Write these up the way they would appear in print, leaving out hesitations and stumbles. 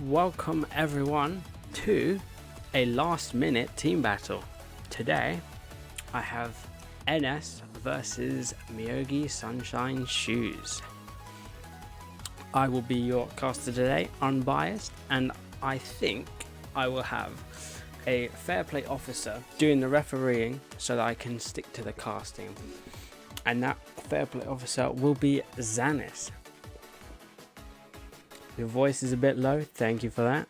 Welcome everyone to a last minute team battle. Today I have NS versus Myogi Sunshine Shoes. I will be your caster today, unbiased, and I think I will have a fair play officer doing the refereeing so that I can stick to the casting. And that fair play officer will be Zanis. Your voice is a bit low, thank you for that.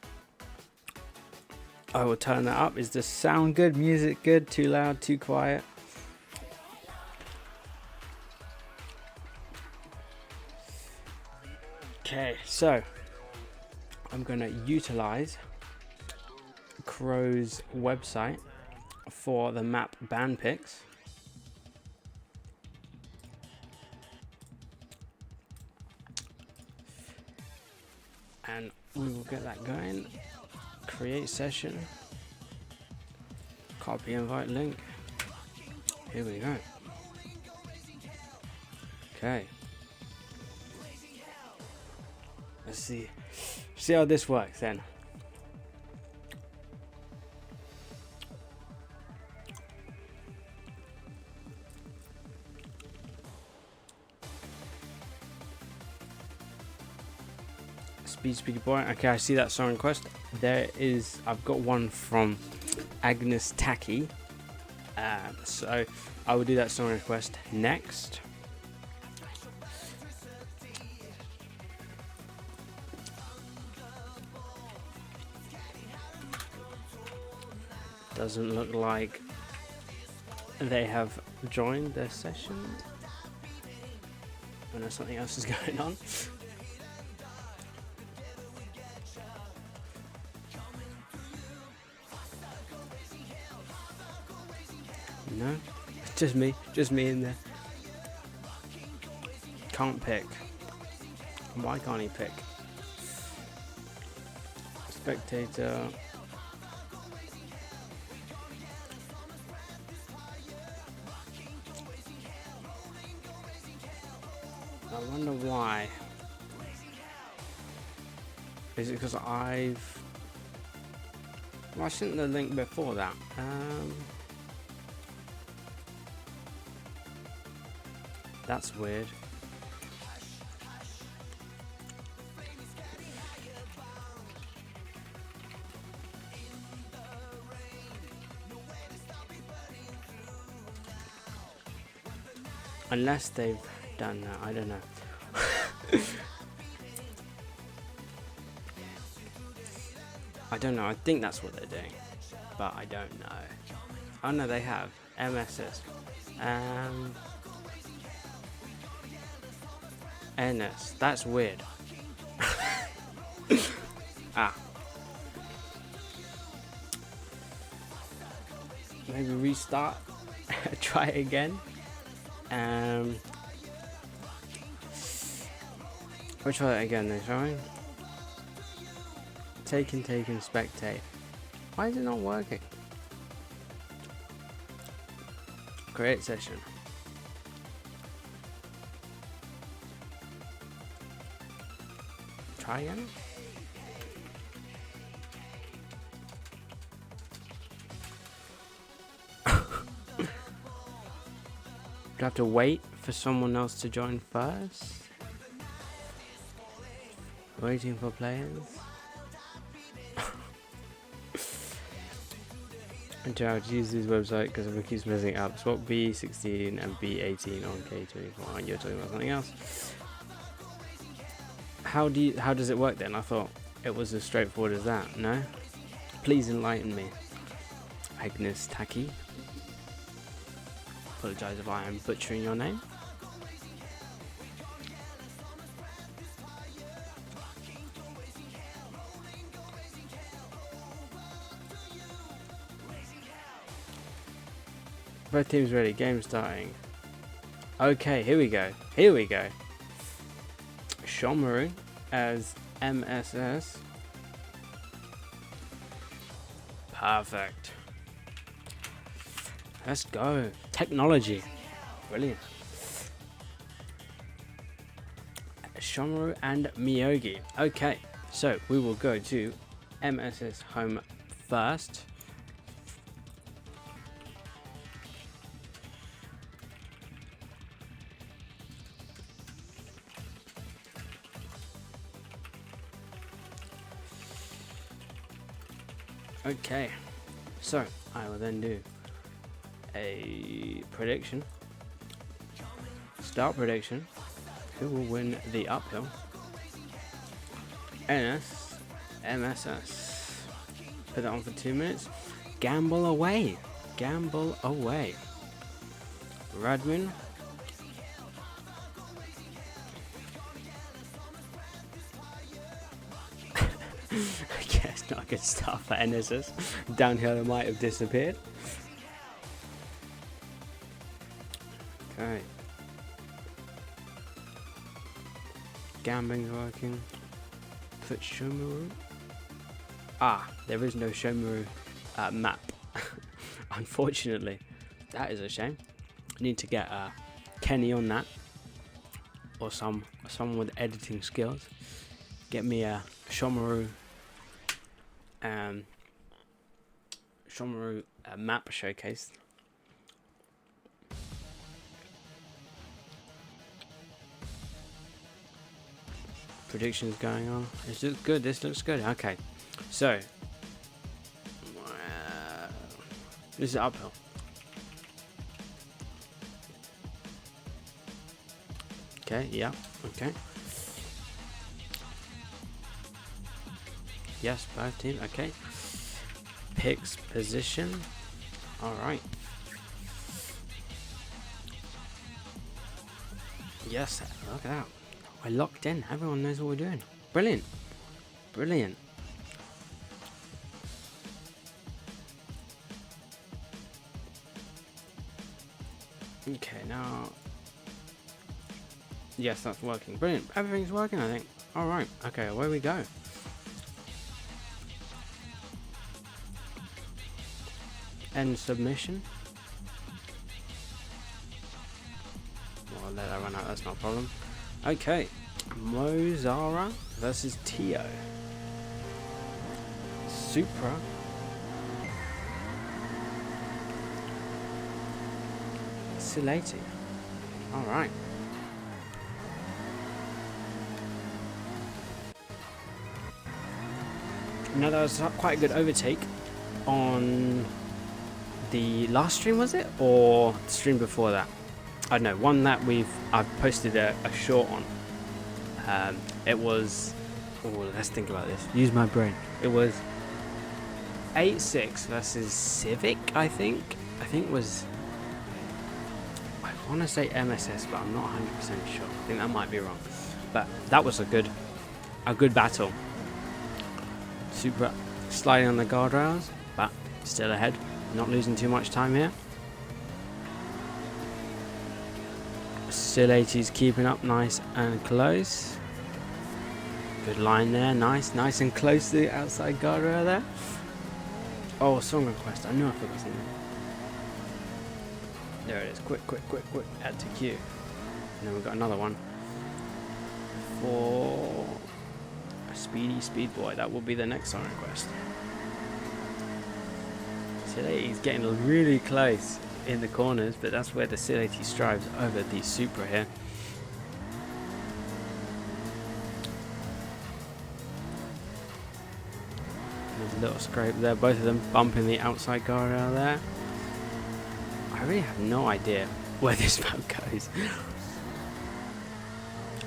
I will turn that up. Is the sound good? Music good? Too loud? Too quiet? Okay, so I'm going to utilize Crow's website for the map ban picks. And we will get that going. Create session. Copy invite link. Here we go. Okay. Let's see how this works then. Speedy boy. Okay, I see that song request. I've got one from Agnes Tacky. So I will do that song request next. Doesn't look like they have joined their session. I know something else is going on. No, just me in there. Can't pick. Why can't he pick? Spectator. I wonder why. Is it because I sent the link before that. That's weird. Unless they've done that, I don't know. I don't know, I think that's what they're doing, but I don't know. Oh no, they have MSS. NS, that's weird. Maybe restart. Try it again. We'll try it again then, shall we? Taken, spectate. Why is it not working? Create session. Try again. Do I have to wait for someone else to join first? Waiting for players. And to use this website because it keeps messing up. Swap B16 and B18 on K24. You're talking about something else. How does it work then? I thought it was as straightforward as that. No? Please enlighten me. Agnes Tacky. Apologise if I am butchering your name. Both teams ready. Game starting. Okay, here we go. Shomaru as MSS. Perfect. Let's go. Technology. Brilliant. Shomaru and Myogi. Okay, So we will go to MSS home first. Okay, so I will then do a prediction, start prediction, who will win the uphill, NS, MSS, put that on for 2 minutes, gamble away, Radmin, I guess not a good start for NSS. Downhill might have disappeared. Okay. Gambling's working. Put Shomaru. Ah, there is no Shomaru map. Unfortunately. That is a shame. I need to get Kenny on that. Or someone with editing skills. Get me a Shomaru map showcase. Predictions going on. This looks good. This looks good. Okay, so this is uphill. Okay. Yeah. Okay. Yes, both teams. Okay. Picks position. All right. Yes. Look at that. We're locked in. Everyone knows what we're doing. Brilliant. Brilliant. Okay, now. Yes, that's working. Brilliant. Everything's working, I think. All right. Okay, away we go. End submission. Well, I'll let that run out, that's not a problem. Okay, Mozara versus Tio. Supra. Silati. Alright. Now that was quite a good overtake on the last stream, was it? Or the stream before that? I don't know, one that I've posted a short on. It was, let's think about this, use my brain. It was 8-6 versus Civic, I think was, I want to say MSS, but I'm not 100% sure. I think that might be wrong, but that was a good battle. Super sliding on the guardrails, but still ahead, not losing too much time here. Silati's keeping up nice and close. Good line there, nice and close to the outside guardrail there. Oh, song request, I knew I forgot something. There it is, quick, add to queue. And then we've got another one for a speed boy. That will be the next song request. Silati's getting really close in the corners, but that's where the Silati strives over the Supra here. There's a little scrape there, both of them bumping the outside guardrail there. I really have no idea where this map goes.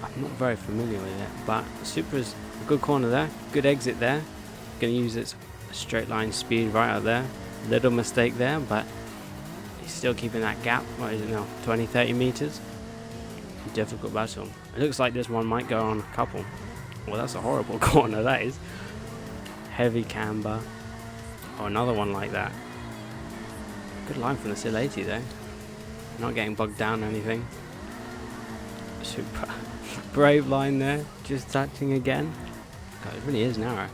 I'm not very familiar with it, but Supra's a good corner there, good exit there. Gonna use its straight line speed right out there. Little mistake there, but he's still keeping that gap. What is it now? 20-30 meters. Difficult battle. It looks like this one might go on a couple. Well, that's a horrible corner, that is. Heavy camber. Oh, another one like that. Good line from the Silati though. Not getting bogged down or anything. Super brave line there. Just touching again. God, it really is narrow.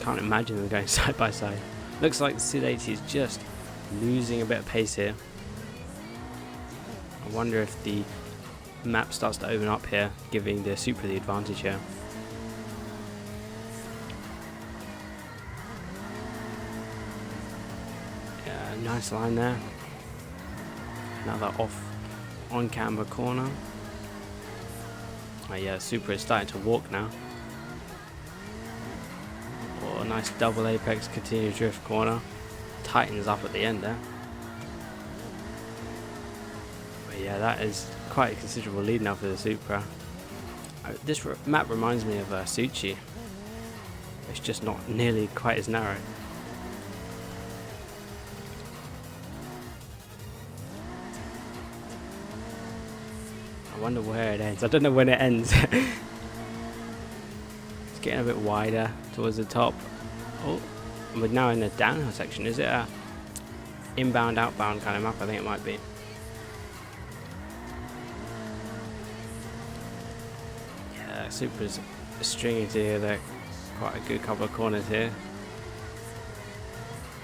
Can't imagine them going side by side. Looks like the Silati is just losing a bit of pace here. I wonder if the map starts to open up here, giving the Supra the advantage here. Yeah, nice line there. Another on camber corner. Oh yeah, Super is starting to walk now. Oh, nice double apex continuous drift corner. Tightens up at the end there. But yeah, that is quite a considerable lead now for the Supra. This map reminds me of Suchi. It's just not nearly quite as narrow. I wonder where it ends. I don't know when it ends. It's getting a bit wider towards the top. Oh, we're now in the downhill section. Is it a inbound, outbound kind of map? I think it might be. Yeah, Supra's stringing together quite a good couple of corners here.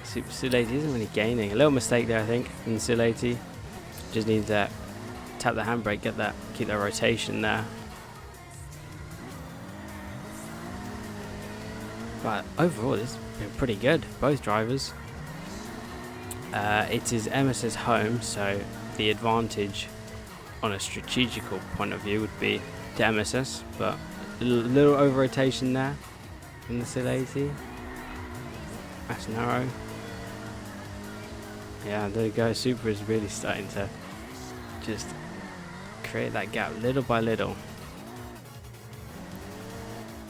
Super Sulati isn't really gaining. A little mistake there, I think, from Sulati. Just need to tap the handbrake, keep that rotation there. But overall, it's been pretty good. Both drivers. It is MS's home, so the advantage on a strategical point of view would be to MSS, but a little over rotation there from the Sulati. That's narrow. Yeah, there you go. Super is really starting to just create that gap little by little.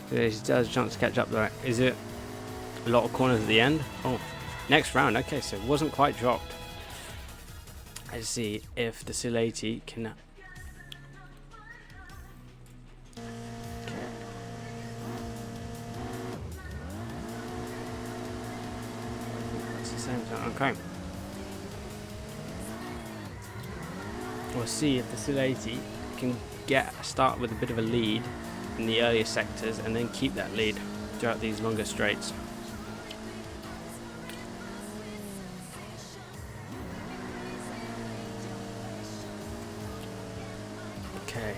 He still has a chance to catch up there. Is it a lot of corners at the end? Oh, next round. Okay, so it wasn't quite dropped. Let's see if the Sulati can. That's the same time. Okay. We'll see if the Sulati can start with a bit of a lead in the earlier sectors and then keep that lead throughout these longer straights. Okay,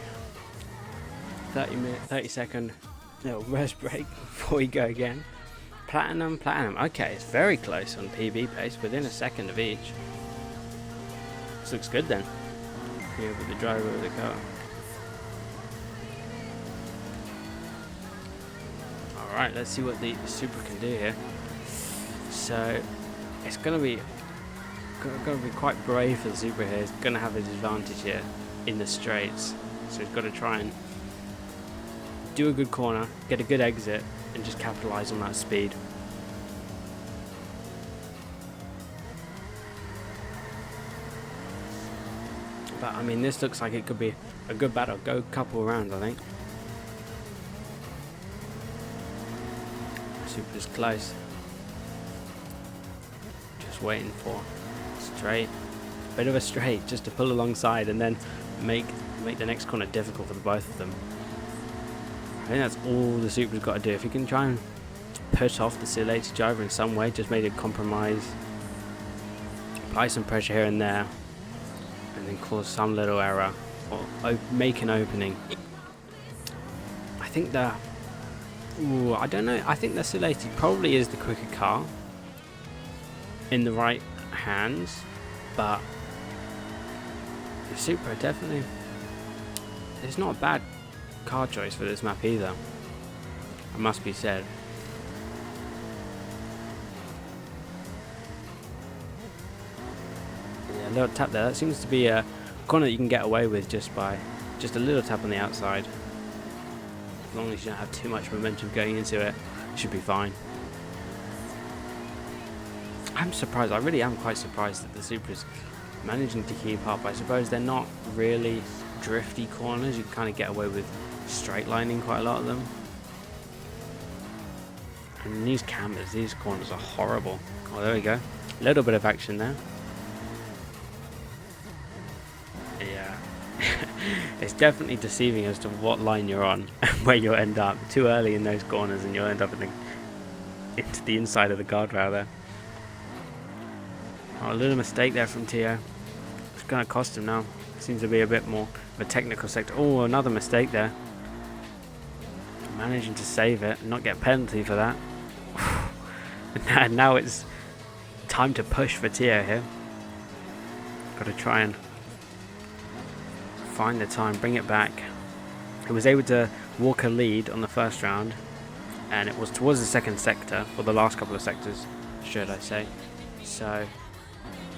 30-second little rest break before we go again. Platinum. Okay, it's very close on PB pace, within a second of each. This looks good then. Here with the driver of the car. Alright, let's see what the Supra can do here. So it's gonna be quite brave for the Supra here. It's gonna have his advantage here in the straights. So he's gotta try and do a good corner, get a good exit, and just capitalize on that speed. But I mean, this looks like it could be a good battle. Go a couple of rounds, I think. Super's close. Just waiting for straight. Bit of a straight, just to pull alongside and then make the next corner difficult for the both of them. I think that's all the Supra's got to do. If he can try and push off the Sulati driver in some way, just make a compromise, apply some pressure here and there, and then cause some little error or make an opening. I think I don't know. I think the Sulati probably is the quicker car in the right hands, but the Supra definitely. It's not a bad car choice for this map either. It must be said. A little tap there. That seems to be a corner that you can get away with just a little tap on the outside. As long as you don't have too much momentum going into it, it should be fine. I'm surprised. I really am quite surprised that the Supra's managing to keep up. I suppose they're not really drifty corners. You can kind of get away with straight lining quite a lot of them. And these cambers, these corners are horrible. Oh, there we go. A little bit of action there. Yeah. It's definitely deceiving as to what line you're on and where you'll end up. Too early in those corners and you'll end up into the inside of the guardrail there. Oh, a little mistake there from Tio. It's going to cost him now. Seems to be a bit more of a technical sector. Oh, another mistake there. Managing to save it and not get a penalty for that. And now it's time to push for Tio here. Got to try and find the time, bring it back. He was able to walk a lead on the first round, and it was towards the second sector, or the last couple of sectors, should I say. So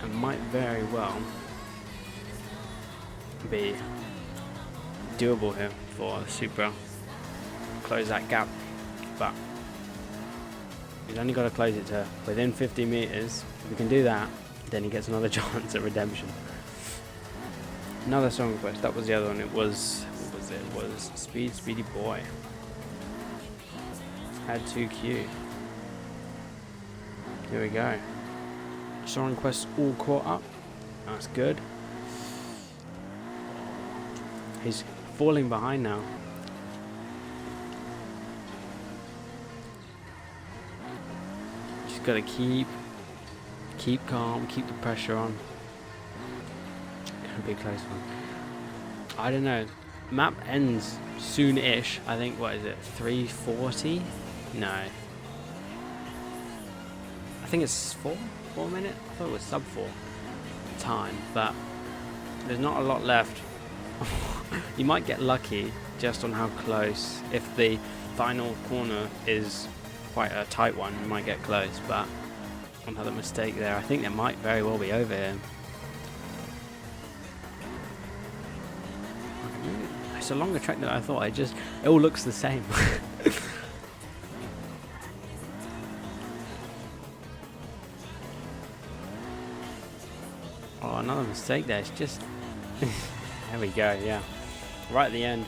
it might very well be doable here for Supra. Close that gap, but he's only got to close it to within 50 meters. If we can do that, then he gets another chance at redemption. Another song request. That was the other one. It was, what was it? It was Speed Speedy Boy. Had 2Q. Here we go. Song requests all caught up. That's good. He's falling behind now. Just gotta keep calm, keep the pressure on. Gonna be a close one. I don't know. Map ends soon-ish. I think, what is it, 3:40? No. I think it's 4 minutes? I thought it was sub 4 time, but there's not a lot left. You might get lucky just on how close. If the final corner is quite a tight one, you might get close, but another mistake there. I think there might very well be over here. It's a longer track than I thought. It all looks the same. Oh, another mistake there. It's just there we go. Yeah, right at the end,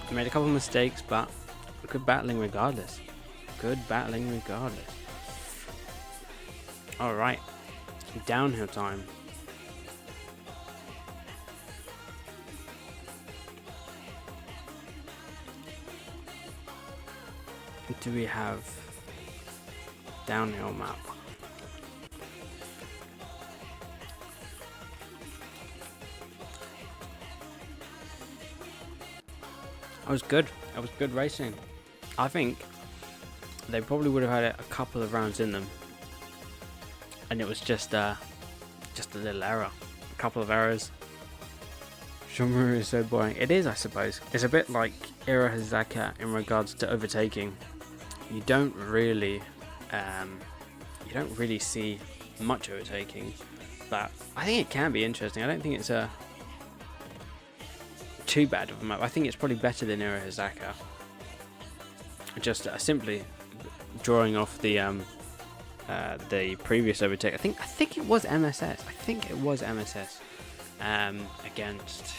I made a couple of mistakes, but good battling regardless. Good battling regardless. All right, downhill time. Do we have downhill map? That was good. That was good racing. I think they probably would have had a couple of rounds in them, and it was just a little error, a couple of errors. Shomaru is so boring. It is, I suppose. It's a bit like Irahazaka in regards to overtaking. You don't really see much overtaking, but I think it can be interesting. I don't think it's too bad of a map. I think it's probably better than Irahazaka. Just simply drawing off the previous overtake. I think it was MSS. I think it was MSS. Against,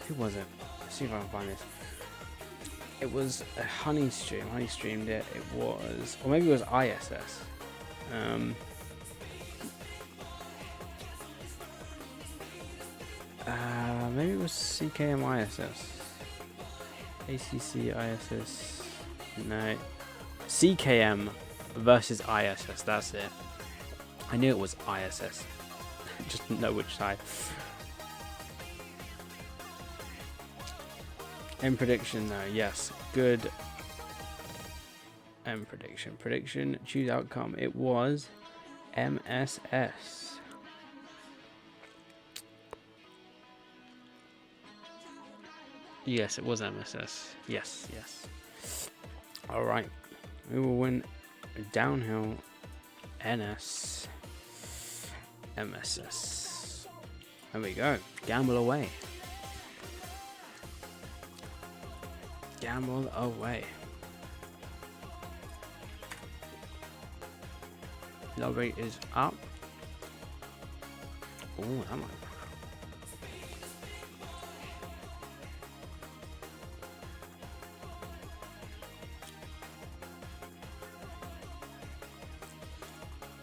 who was it? Let's see if I can find this. It was a Honey streamed it. It was, or maybe it was ISS. Maybe it was CKM ISS. ACC ISS. No. CKM versus ISS. That's it. I knew it was ISS. Just didn't know which side. M prediction though, yes, good. M prediction, choose outcome. It was MSS. Yes, it was MSS. Yes. All right, we will win downhill. NS. MSS. There we go. Gamble away. Gamble away. Lobby is up. Oh, that might.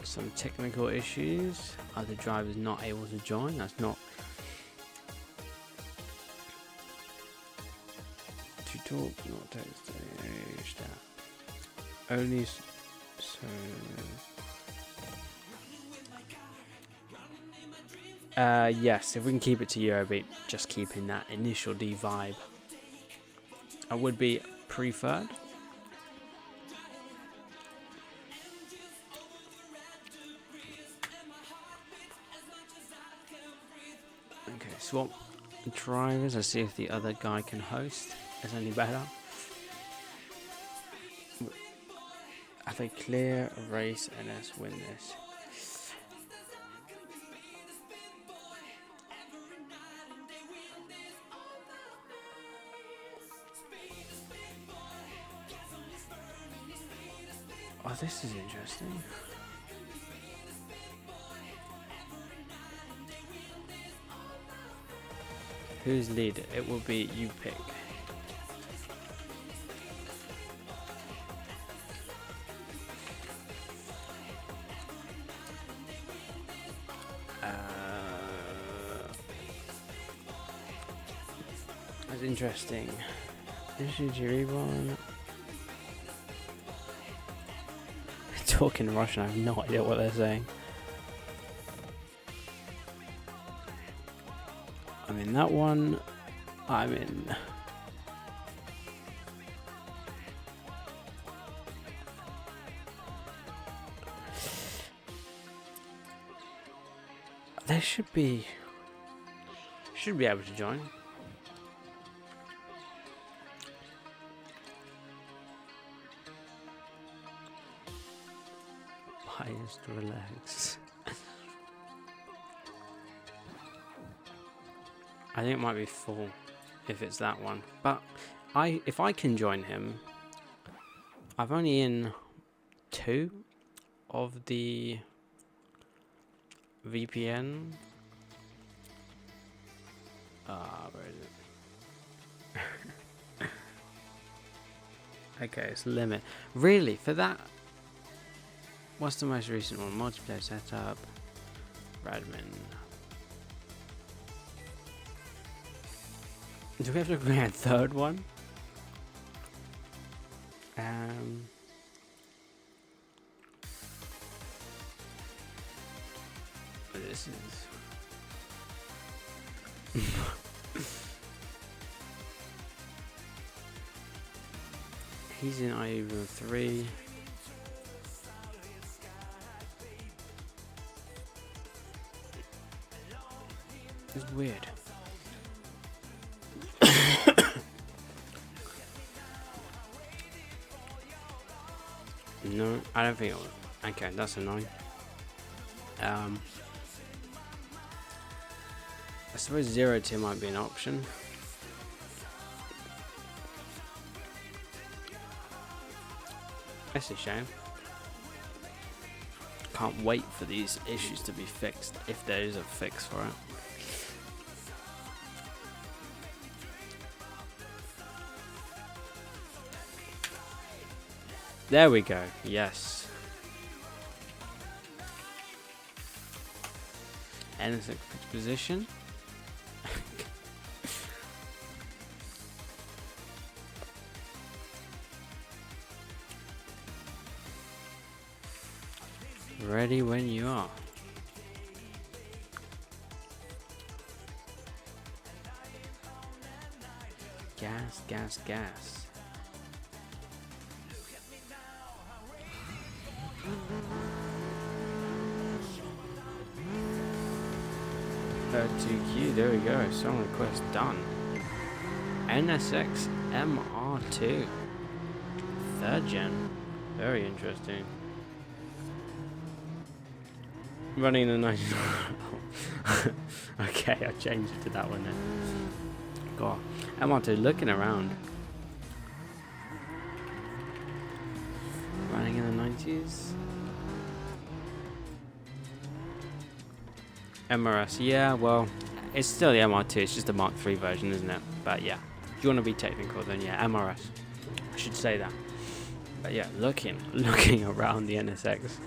Some technical issues. Other drivers not able to join. That's not. To talk, not text. Only so. Yes, if we can keep it to Eurobeat, just keeping that initial D vibe, I would be preferred. swap drivers. Let's see if the other guy can host. It's any better. Have a clear race and let's win this. Oh, this is interesting. Who's leader? It will be you pick. That's interesting. This is your one. Talking Russian, I have no idea what they're saying. I'm in that one. I'm in. They should be able to join. Highest relax. I think it might be full if it's that one. But if I can join him, I've only in 2 of the VPN. Where is it? Okay, it's limit. Really, for that? What's the most recent one? Multiplayer setup. Radman. Do we have to create a third one? This is. He's in IU 3. It's weird. No, I don't think it will. Okay, that's annoying. I suppose 0-2 might be an option. That's a shame. Can't wait for these issues to be fixed, if there is a fix for it. There we go, yes. Anything fixed position. Ready when you are. Gas, gas, gas. Q, there we go. Song request done. NSX MR2. 3rd gen. Very interesting. Running the 99. Okay, I changed it to that one then. God. MR2 looking around. Running in the 90s. MRS, yeah, well, it's still the MR2, it's just a Mark III version, isn't it? But yeah, if you want to be technical, then yeah, MRS. I should say that. But yeah, looking around the NSX.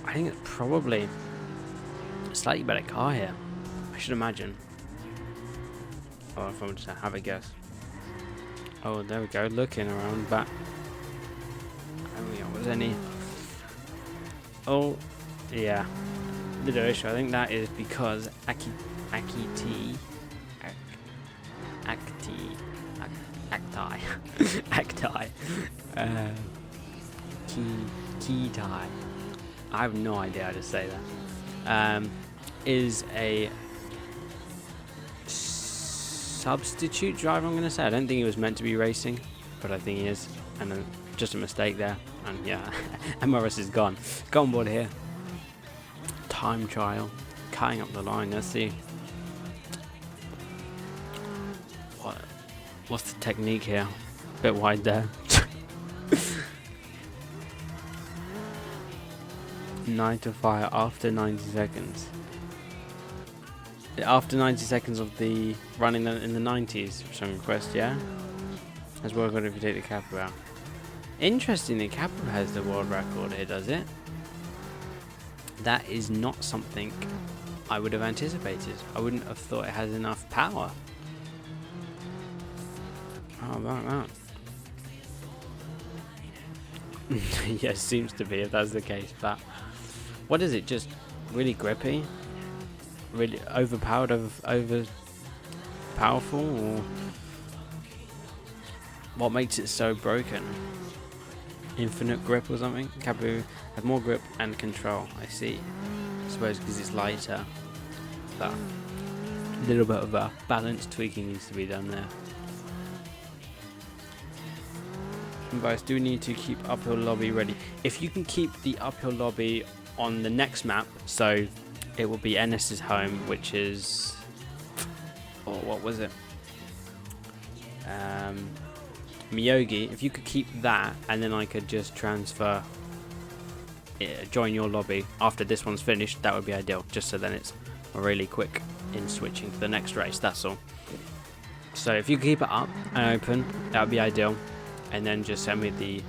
I think it's probably a slightly better car here, I should imagine. Oh, if I'm just have a guess. Oh, there we go, looking around, but I don't think there was any. Oh, yeah. Little issue. I think that is because Acti Keytie. I have no idea how to say that. Is a substitute driver, I'm going to say. I don't think he was meant to be racing, but I think he is. And just a mistake there. And yeah, MRS is gone. Go on board here. Time trial. Cutting up the line. Let's see. What's the technique here? Bit wide there. 9 to fire after 90 seconds. After 90 seconds of the running in the 90s, some request, yeah? As well good if you take the Kappa out. Interestingly, Kappa has the world record here, does it? That is not something I would have anticipated. I wouldn't have thought it has enough power. How about that? Yes, seems to be, if that's the case. But what is it? Just really grippy? Really overpowered, over powerful, or what makes it so broken? Infinite grip or something? Kabu have more grip and control. I see. I suppose because it's lighter, but a little bit of a balance tweaking needs to be done there. You guys do need to keep uphill lobby ready. If you can keep the uphill lobby on the next map, so it will be NS's home, which is, oh, what was it? Myogi. If you could keep that, and then I could just transfer, join your lobby after this one's finished, that would be ideal. Just so then it's really quick in switching to the next race. That's all. So if you keep it up and open, that would be ideal. And then just send me the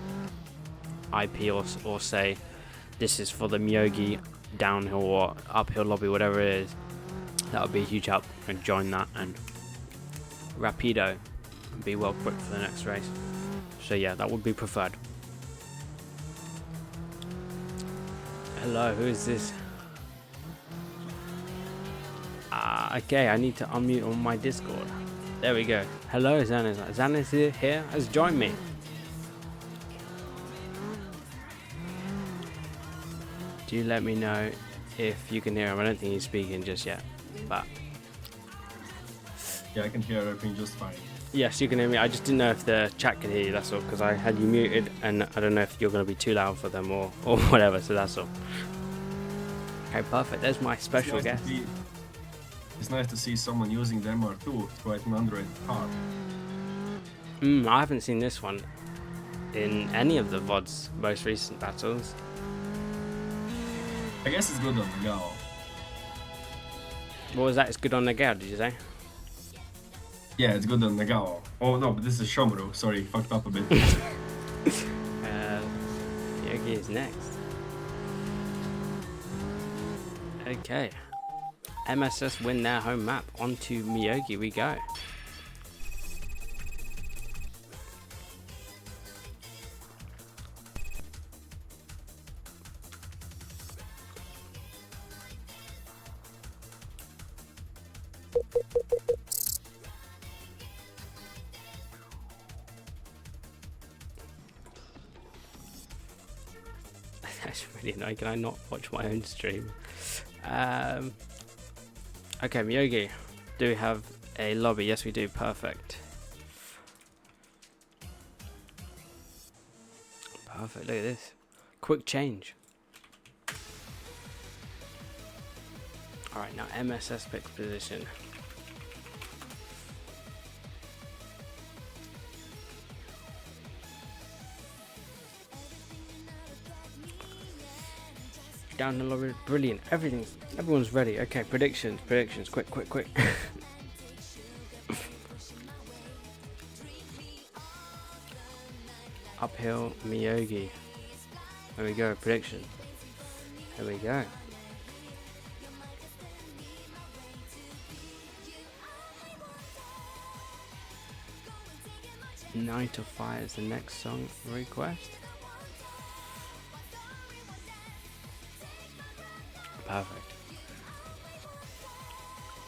IP or say this is for the Myogi Downhill or uphill lobby, whatever it is. That would be a huge help. And join that and rapido and be well equipped for the next race. So yeah, that would be preferred. Hello, who is this? Okay, I need to unmute on my Discord. There we go. Hello, Xanis. Xanis here has joined me. Do you let me know if you can hear him? I don't think he's speaking just yet, but yeah, I can hear everything just fine. Yes, you can hear me. I just didn't know if the chat could hear you. That's all, because I had you muted, and I don't know if you're going to be too loud for them or whatever. So that's all. Okay, perfect. There's my special guest. It's nice to see someone using the MR2 to ride an underrated car. I haven't seen this one in any of the VOD's most recent battles. I guess it's good on the go. What was that? It's good on the go, did you say? Yeah, it's good on Nagao. Oh no, but this is Shomaru. Sorry, fucked up a bit. Yogi is next. Okay. MSS win their home map. Onto Myogi we go. That's really annoying. Can I not watch my own stream? Okay, Myogi, do we have a lobby? Yes, we do. Perfect. Perfect. Look at this. Quick change. Alright, now MSS picks position. Down the lobby, brilliant. Everyone's ready. Okay, predictions, quick. Uphill, Myogi. There we go, prediction. There we go. Night of Fire is the next song request. Perfect.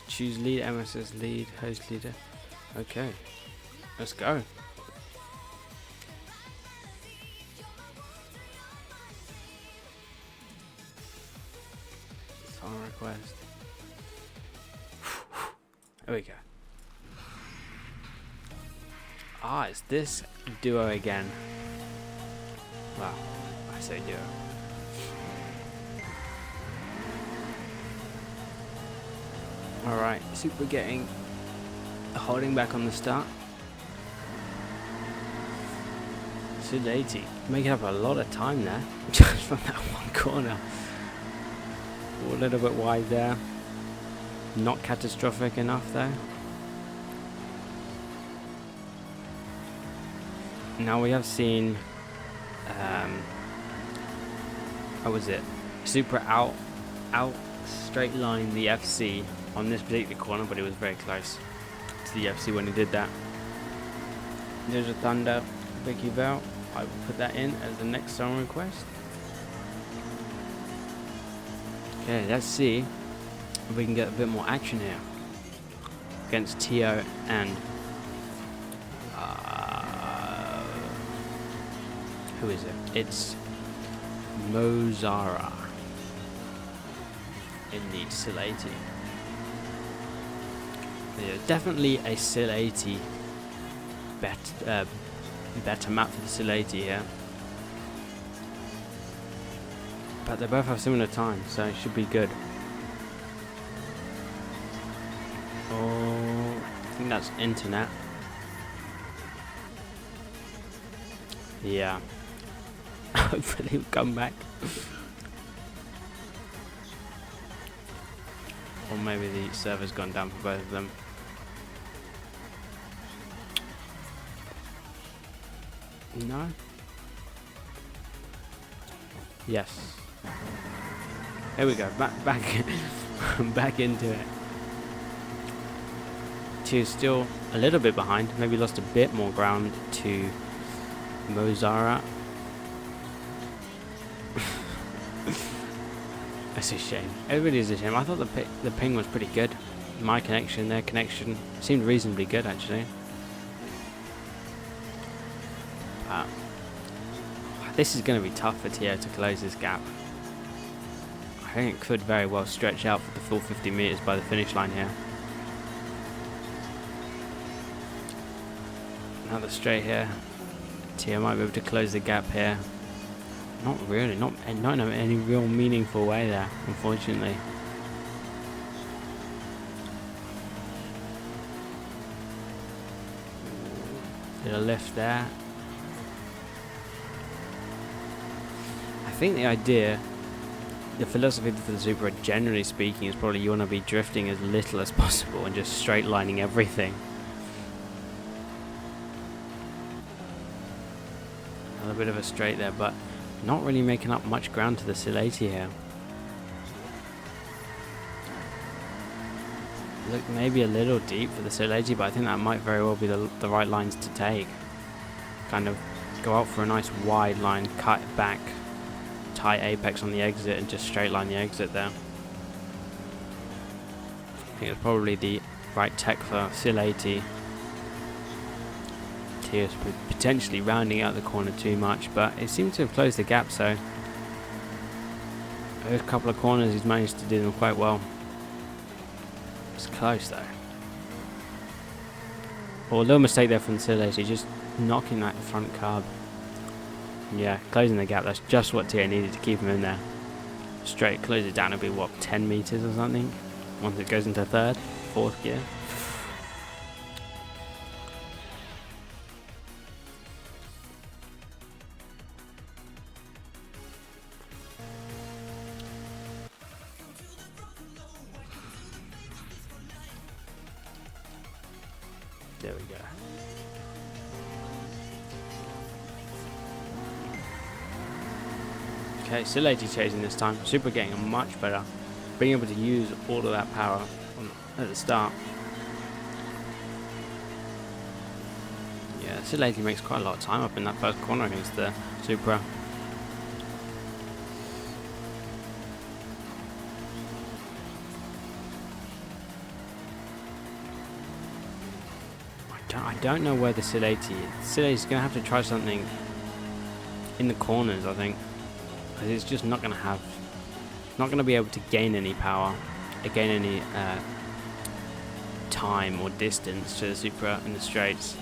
Choose lead, MSS lead, host leader. Okay, let's go. Song request. There we go. Ah, it's this duo again. Well, I say duo. Alright, Super holding back on the start. Silati making up a lot of time there, just from that one corner. A little bit wide there. Not catastrophic enough though. Now we have seen, what was it? Super out straight line the FC on this particular corner, but it was very close to the FC when he did that. There's a Thunder, Vicky Bell. I will put that in as the next song request. Okay, let's see if we can get a bit more action here against Tio and who is it? It's Mozara in the Silati. Yeah, definitely a Silati better map for the Silati here. But they both have similar time, so it should be good. Oh, I think that's internet. Yeah. Hopefully he'll come back. Or maybe the server's gone down for both of them. No? Yes. Here we go. Back back into it. Tio's still a little bit behind. Maybe lost a bit more ground to Mozara. That's a shame. It really is a shame. I thought the ping was pretty good. My connection, their connection seemed reasonably good actually. This is going to be tough for Tio to close this gap. I think it could very well stretch out for the full 50 meters by the finish line here. Another straight here. Tio might be able to close the gap here. Not really, not in any real meaningful way there, unfortunately. Did a lift there. I think the idea, the philosophy for the Supra, generally speaking, is probably you want to be drifting as little as possible and just straight lining everything. Another bit of a straight there, but not really making up much ground to the Silati here. Look, maybe a little deep for the Silati, but I think that might very well be the right lines to take. Kind of go out for a nice wide line, cut it back, tight apex on the exit, and just straight line the exit there. I think it's probably the right tech for Silati. Tio's potentially rounding out the corner too much, but it seems to have closed the gap, so those couple of corners he's managed to do them quite well. It's close though. Well, a little mistake there from Silati, just knocking that front carb. Yeah, closing the gap, that's just what Tio needed to keep him in there. Straight, close it down, it'll be what, 10 meters or something? Once it goes into third, fourth gear. There we go. Okay, Silati chasing this time. Super getting much better. Being able to use all of that power at the start. Yeah, Silati makes quite a lot of time up in that first corner against the Supra. I don't know where the Silati is. Silati's going to have to try something in the corners, I think. Because it's just not going to have... not going to be able to gain any power, gain any time or distance to the Supra in the straights.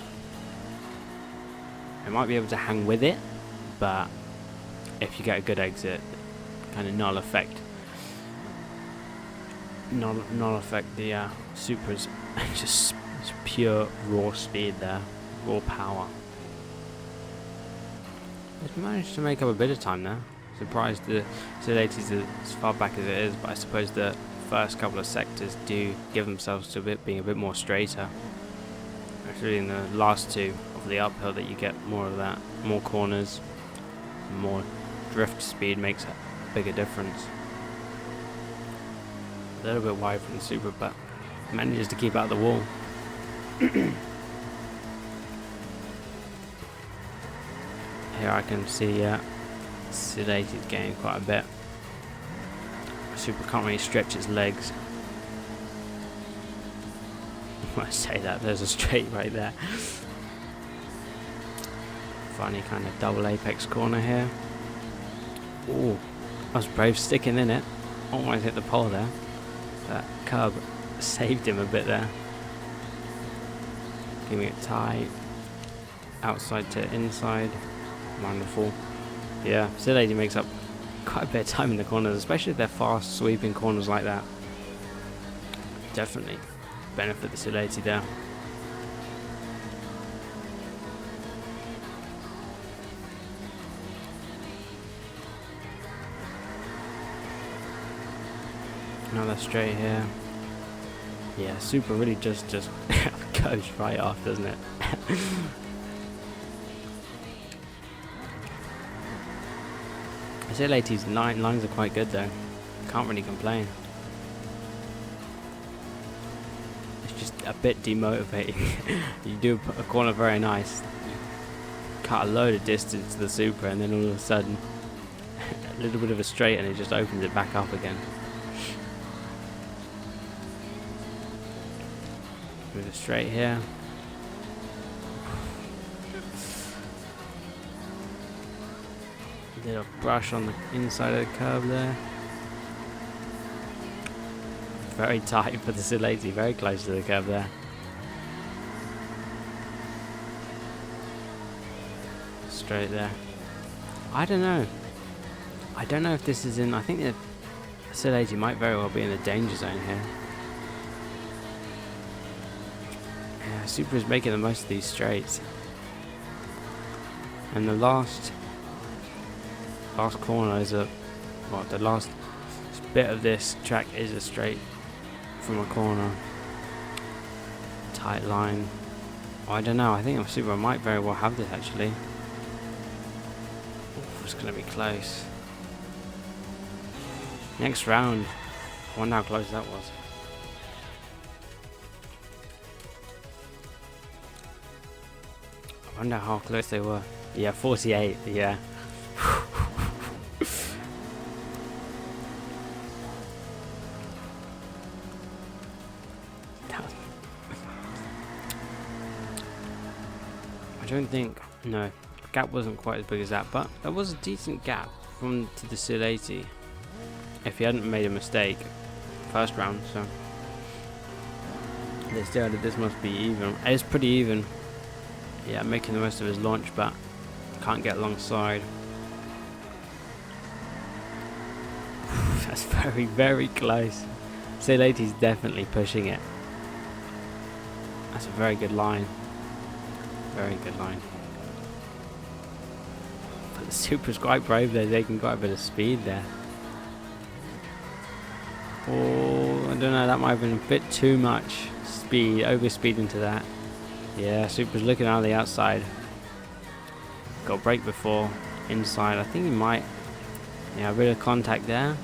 It might be able to hang with it, but if you get a good exit, kind of null affect the Supra's. Just pure raw speed there, raw power. It's managed to make up a bit of time there. Surprised the Silaites as far back as it is, but I suppose the first couple of sectors do give themselves to being a bit more straighter. Actually, in the last two of the uphill that you get more of that, more corners, more drift speed makes a bigger difference. A little bit wide from the Supra, but manages to keep out the wall. Here I can see Silaites gaining quite a bit. Supra can't really stretch its legs. When I say that, there's a straight right there. Funny kind of double apex corner here. Ooh, that was brave sticking in it. Almost hit the pole there. That curb saved him a bit there. Giving it tight. Outside to inside. Wonderful. Yeah, Silaites makes up quite a bit of time in the corners, especially if they're fast sweeping corners like that. Definitely benefit the Silaites there. Another straight here. Yeah, Supra really just goes right off, doesn't it? Silaites' lines are quite good though. Can't really complain. It's just a bit demotivating. You do a corner very nice, cut a load of distance to the Supra, and then all of a sudden a little bit of a straight and it just opens it back up again. With a straight here. Little brush on the inside of the curve there. Very tight for the Silaites, very close to the curve there. Straight there. I don't know. I don't know if this is in. I think the Silaites might very well be in the danger zone here. Yeah, Supra's making the most of these straights. And the last corner is the last bit of this track is a straight from a corner. Tight line. Oh, I don't know, I think Supra might very well have this actually. Oof, it's gonna be close. Next round. I wonder how close that was. I wonder how close they were. Yeah, 48, yeah. I don't think, no, gap wasn't quite as big as that, but there was a decent gap from to the Silaites if he hadn't made a mistake first round, so they still had this must be even. It's pretty even. Yeah, making the most of his launch, but can't get alongside. That's very, very close. Silaites definitely pushing it. That's a very good line. Very good line. But the Supra's quite brave there, taking quite a bit of speed there. Oh, I don't know, that might have been a bit too much speed, overspeed into that. Yeah, Supra's looking out of the outside. Got a break before, inside. I think he might. Yeah, a bit of contact there,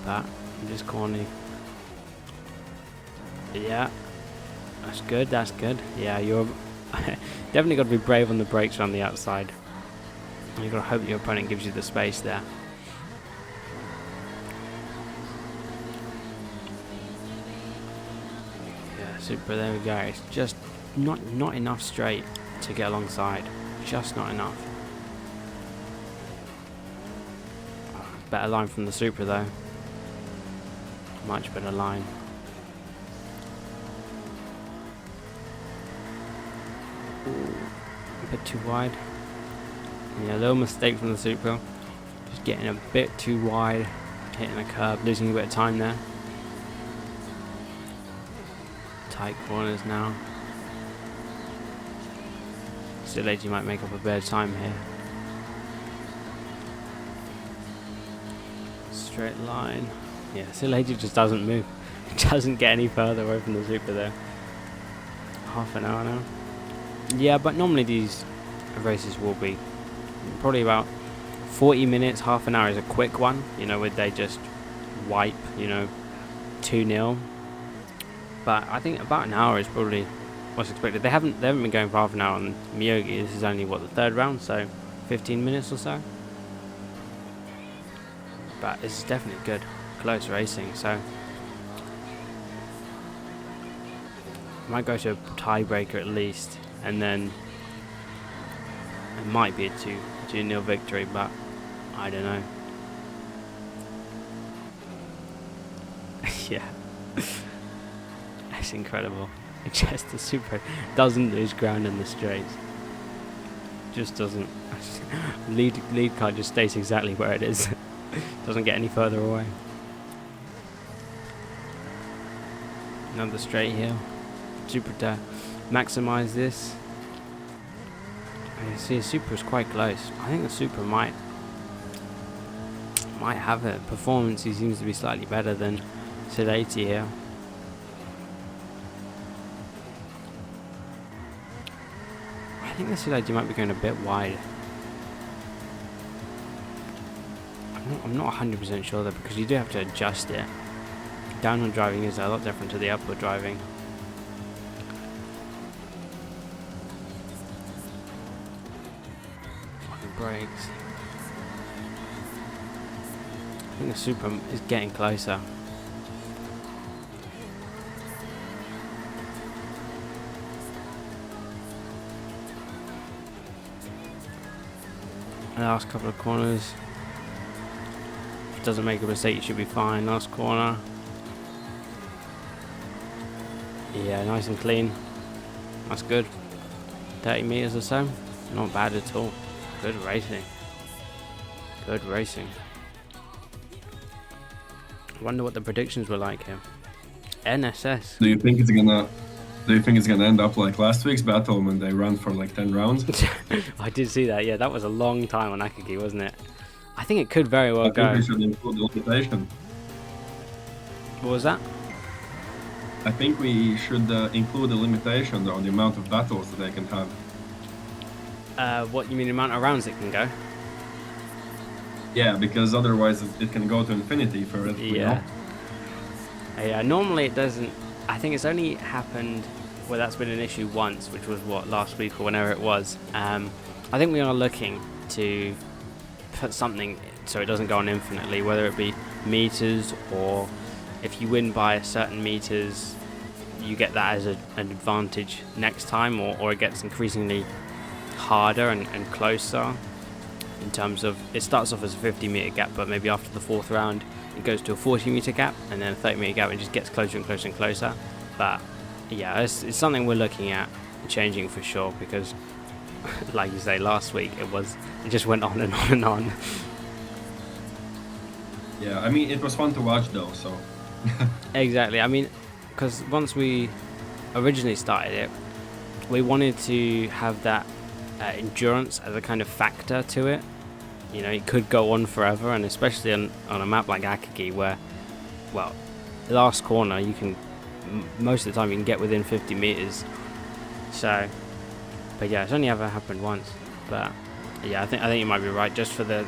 but just corny. Yeah, that's good, that's good. Yeah, you're definitely got to be brave on the brakes around the outside. You've got to hope your opponent gives you the space there. Yeah, Supra, there we go. It's just not enough straight to get alongside. Just not enough. Better line from the Supra though. Much better line. Ooh, a bit too wide. Yeah, a little mistake from the Supra. Just getting a bit too wide, hitting a curb, losing a bit of time there. Tight corners now. Still lady might make up a bit of time here. Straight line. Yeah, still lady just doesn't move. Doesn't get any further away from the Supra there. Half an hour now. Yeah, but normally these races will be probably about 40 minutes, half an hour is a quick one, you know, where they just wipe, you know, 2-0. But I think about an hour is probably what's expected. They haven't been going for half an hour on Myogi. This is only what, the third round, so 15 minutes or so. But this is definitely good, close racing. So might go to a tiebreaker at least, and then it might be a 2-0 victory, but I don't know. Yeah. It's incredible. It just the Supra doesn't lose ground in the straights. Just doesn't. Lead car just stays exactly where it is. Doesn't get any further away. Another straight here. Supra to maximize this. And you see, the Supra is quite close. I think the Supra might have it. Performance, he seems to be slightly better than Sedati here. I think the Sedati might be going a bit wide. I'm not 100% sure though, because you do have to adjust it. Downhill driving is a lot different to the uphill driving. Brakes. I think the Supra is getting closer. Last couple of corners. If it doesn't make a mistake, you should be fine. Last corner. Yeah, nice and clean. That's good. 30 meters or so. Not bad at all. Good racing. Good racing. I wonder what the predictions were like here. NSS. Do you think it's gonna end up like last week's battle when they ran for like 10 rounds? I did see that. Yeah, that was a long time on Akagi, wasn't it? I think it could very well go. I think we should include the limitation. What was that? I think we should include a limitation on the amount of battles that they can have. What you mean, the amount of rounds it can go? Yeah, because otherwise it can go to infinity for it. Yeah. Yeah, normally it doesn't. I think it's only happened where that's been an issue once, which was what, last week or whenever it was. I think we are looking to put something so it doesn't go on infinitely, whether it be meters, or if you win by certain meters, you get that as an advantage next time, or it gets increasingly harder and closer. In terms of, it starts off as a 50-meter gap, but maybe after the fourth round it goes to a 40-meter gap, and then a 30-meter gap, and just gets closer and closer and closer. But yeah, it's something we're looking at changing for sure, because like you say, last week it just went on and on and on. Yeah, I mean, it was fun to watch though, so. Exactly. I mean, because once we originally started it, we wanted to have that endurance as a kind of factor to it. You know, it could go on forever, and especially on a map like Akagi, where, well, the last corner you can, most of the time you can get within 50 meters. So, but yeah, it's only ever happened once. But yeah, I think you might be right, just for the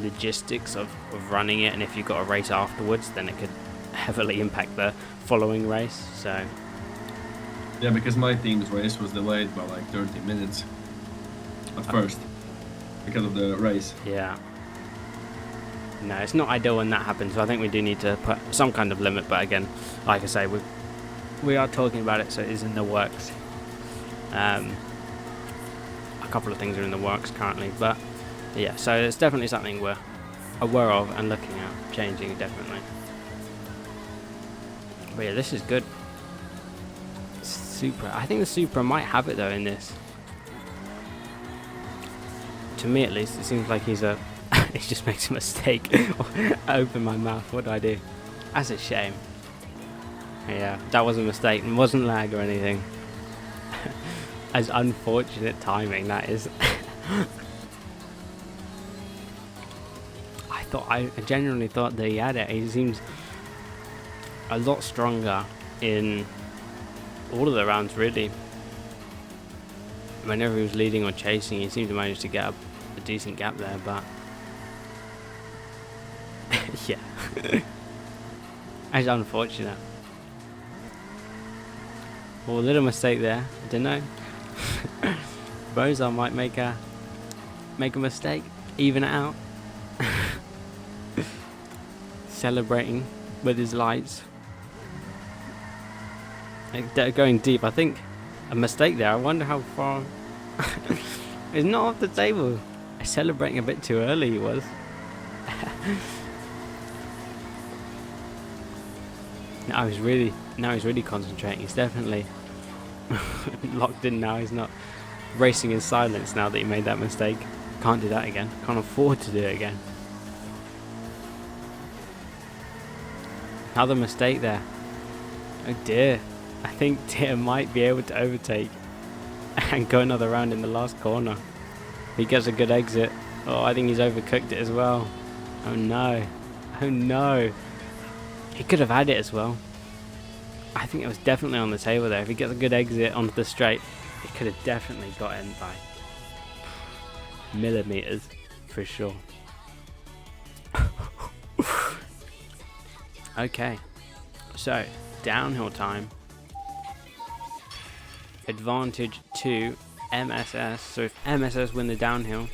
logistics of running it, and if you've got a race afterwards, then it could heavily impact the following race. So yeah, because my team's race was delayed by like 30 minutes at first because of the race. Yeah. No, it's not ideal when that happens, so I think we do need to put some kind of limit, but again, like I say, we are talking about it, so it is in the works. A couple of things are in the works currently, but yeah, so it's definitely something we're aware of and looking at changing, definitely. But yeah, this is good. Supra. I think the Supra might have it though in this. to me at least, it seems like he's a... he just makes a mistake. I open my mouth, what do I do? That's a shame. Yeah, that was a mistake. It wasn't lag or anything. As unfortunate timing that is. I genuinely thought that he had it. He seems a lot stronger in all of the rounds, really. Whenever he was leading or chasing, he seemed to manage to get a decent gap there, but yeah, it's unfortunate. Well, a little mistake there. I don't know. Bozar might make a mistake, even it out. Celebrating with his lights. They're going deep. I think a mistake there. I wonder how far. It's not off the table. Celebrating a bit too early he was. Now he's really concentrating. He's definitely locked in now. He's not racing in silence now that he made that mistake. Can't do that again. Can't afford to do it again. Another mistake there. Oh dear. I think Deer might be able to overtake and go another round in the last corner. He gets a good exit. Oh, I think he's overcooked it as well. Oh no. Oh no. He could have had it as well. I think it was definitely on the table there. If he gets a good exit onto the straight, he could have definitely got in by millimeters for sure. Okay, so downhill time. Advantage to MSS. So if MSS win the downhill,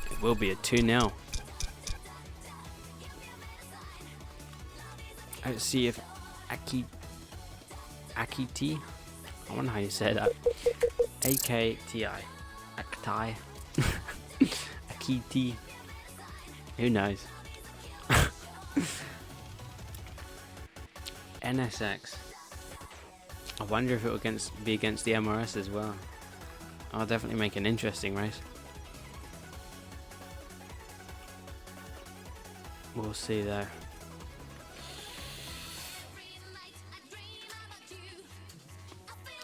it will be a 2-0. Let's see if Akiti, I wonder how you say that. A-K-T-I. Aktai. Akiti. Who knows? NSX. I wonder if it will be against the MRS as well. I'll definitely make an interesting race. We'll see though.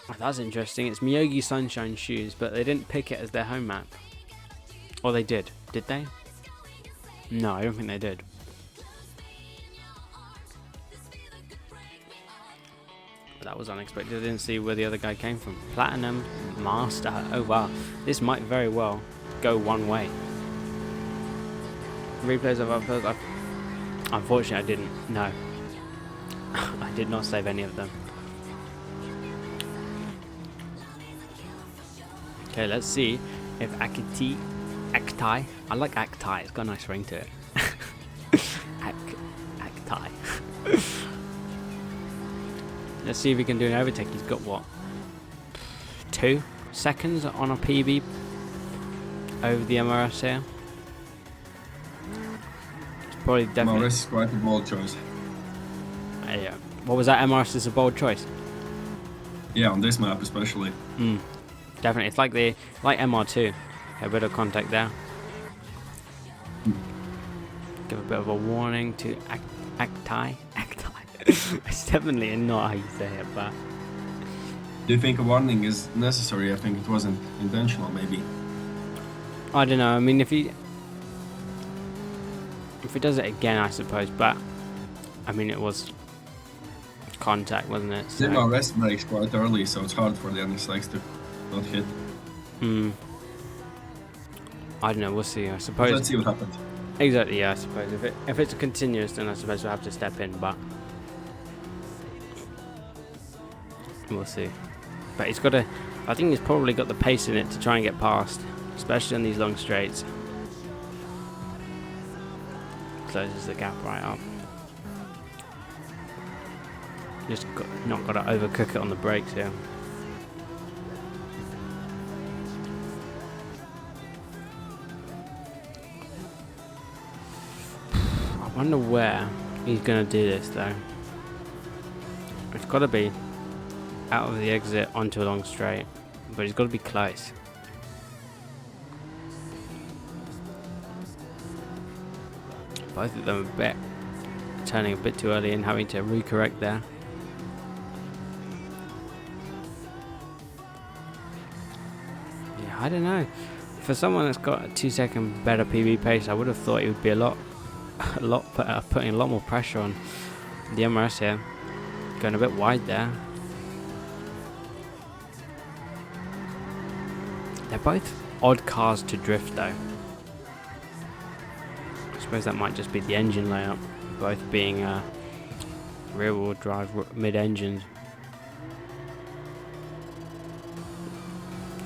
Oh, that's interesting. It's Myogi Sunshine Shoes, but they didn't pick it as their home map. Or they did. Did they? No, I don't think they did. That was unexpected. I didn't see where the other guy came from. Platinum Master. Oh wow. This might very well go one way. Replays of Uphill. Unfortunately, I didn't. No. I did not save any of them. Okay, let's see if Aktai. I like Aktai. It's got a nice ring to it. Aktai. Let's see if he can do an overtake. He's got what? 2 seconds on a PB over the MRS here. It's probably definitely. MRS is quite a bold choice. Yeah. What was that? MRS is a bold choice. Yeah, on this map especially. Definitely. It's like MR2. A bit of contact there. Give a bit of a warning to Aktai. It's definitely not how you say it, but... Do you think a warning is necessary? I think it wasn't intentional, maybe. I don't know. I mean, if he does it again, I suppose. But I mean, it was contact, wasn't it? So. The MRS breaks quite early, so it's hard for the NSX to not hit. I don't know. We'll see. I suppose. Let's see what happens. Exactly. Yeah. I suppose if it's continuous, then I suppose we'll have to step in. But we'll see. But he's got to. I think he's probably got the pace in it to try and get past, especially on these long straights. Closes the gap right up. Just not got to overcook it on the brakes here. I wonder where he's going to do this though. It's got to be out of the exit onto a long straight, but he's got to be close. Both of them a bit turning a bit too early and having to recorrect there. Yeah, I don't know. For someone that's got a 2-second better PB pace, I would have thought it would be a lot putting a lot more pressure on the MRS here. Going a bit wide there. They're both odd cars to drift though. I suppose that might just be the engine layout, both being rear wheel drive mid-engines.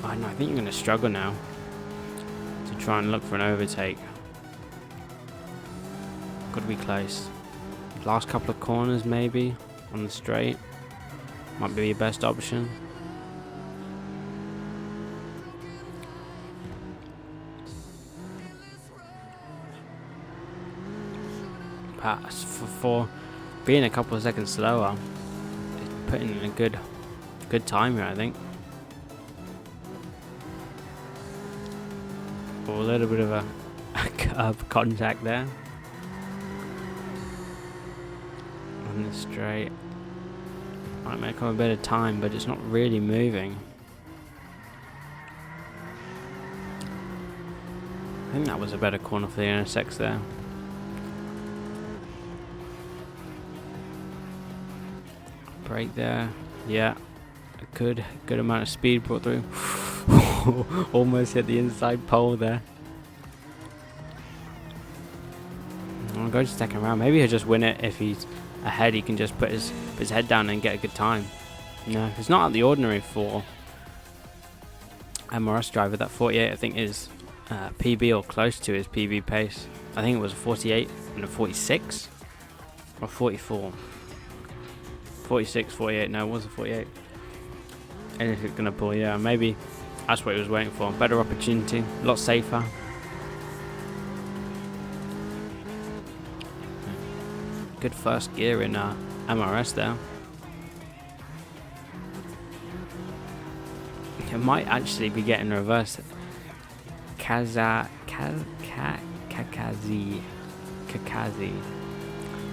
I know, I think you're going to struggle now to try and look for an overtake. Got to be close. Last couple of corners maybe on the straight might be your best option. Pass for being a couple of seconds slower, putting in a good time here, I think. A little bit of a curb contact there on the straight. Might make up a bit of time, but it's not really moving. I think that was a better corner for the NSX there. Brake there, yeah, a good amount of speed brought through. Almost hit the inside pole there. I'll go to second round. Maybe he'll just win it. If he's ahead, he can just put his head down and get a good time. No, it's not out of the ordinary for MRS driver. That 48 I think is PB or close to his PB pace. I think it was a 48 and a 46 or 44. 46, 48, no, it was a 48. Anything's gonna pull, yeah, maybe that's what he was waiting for. Better opportunity, a lot safer. Good first gear in MRS there. It might actually be getting reversed. Kakazi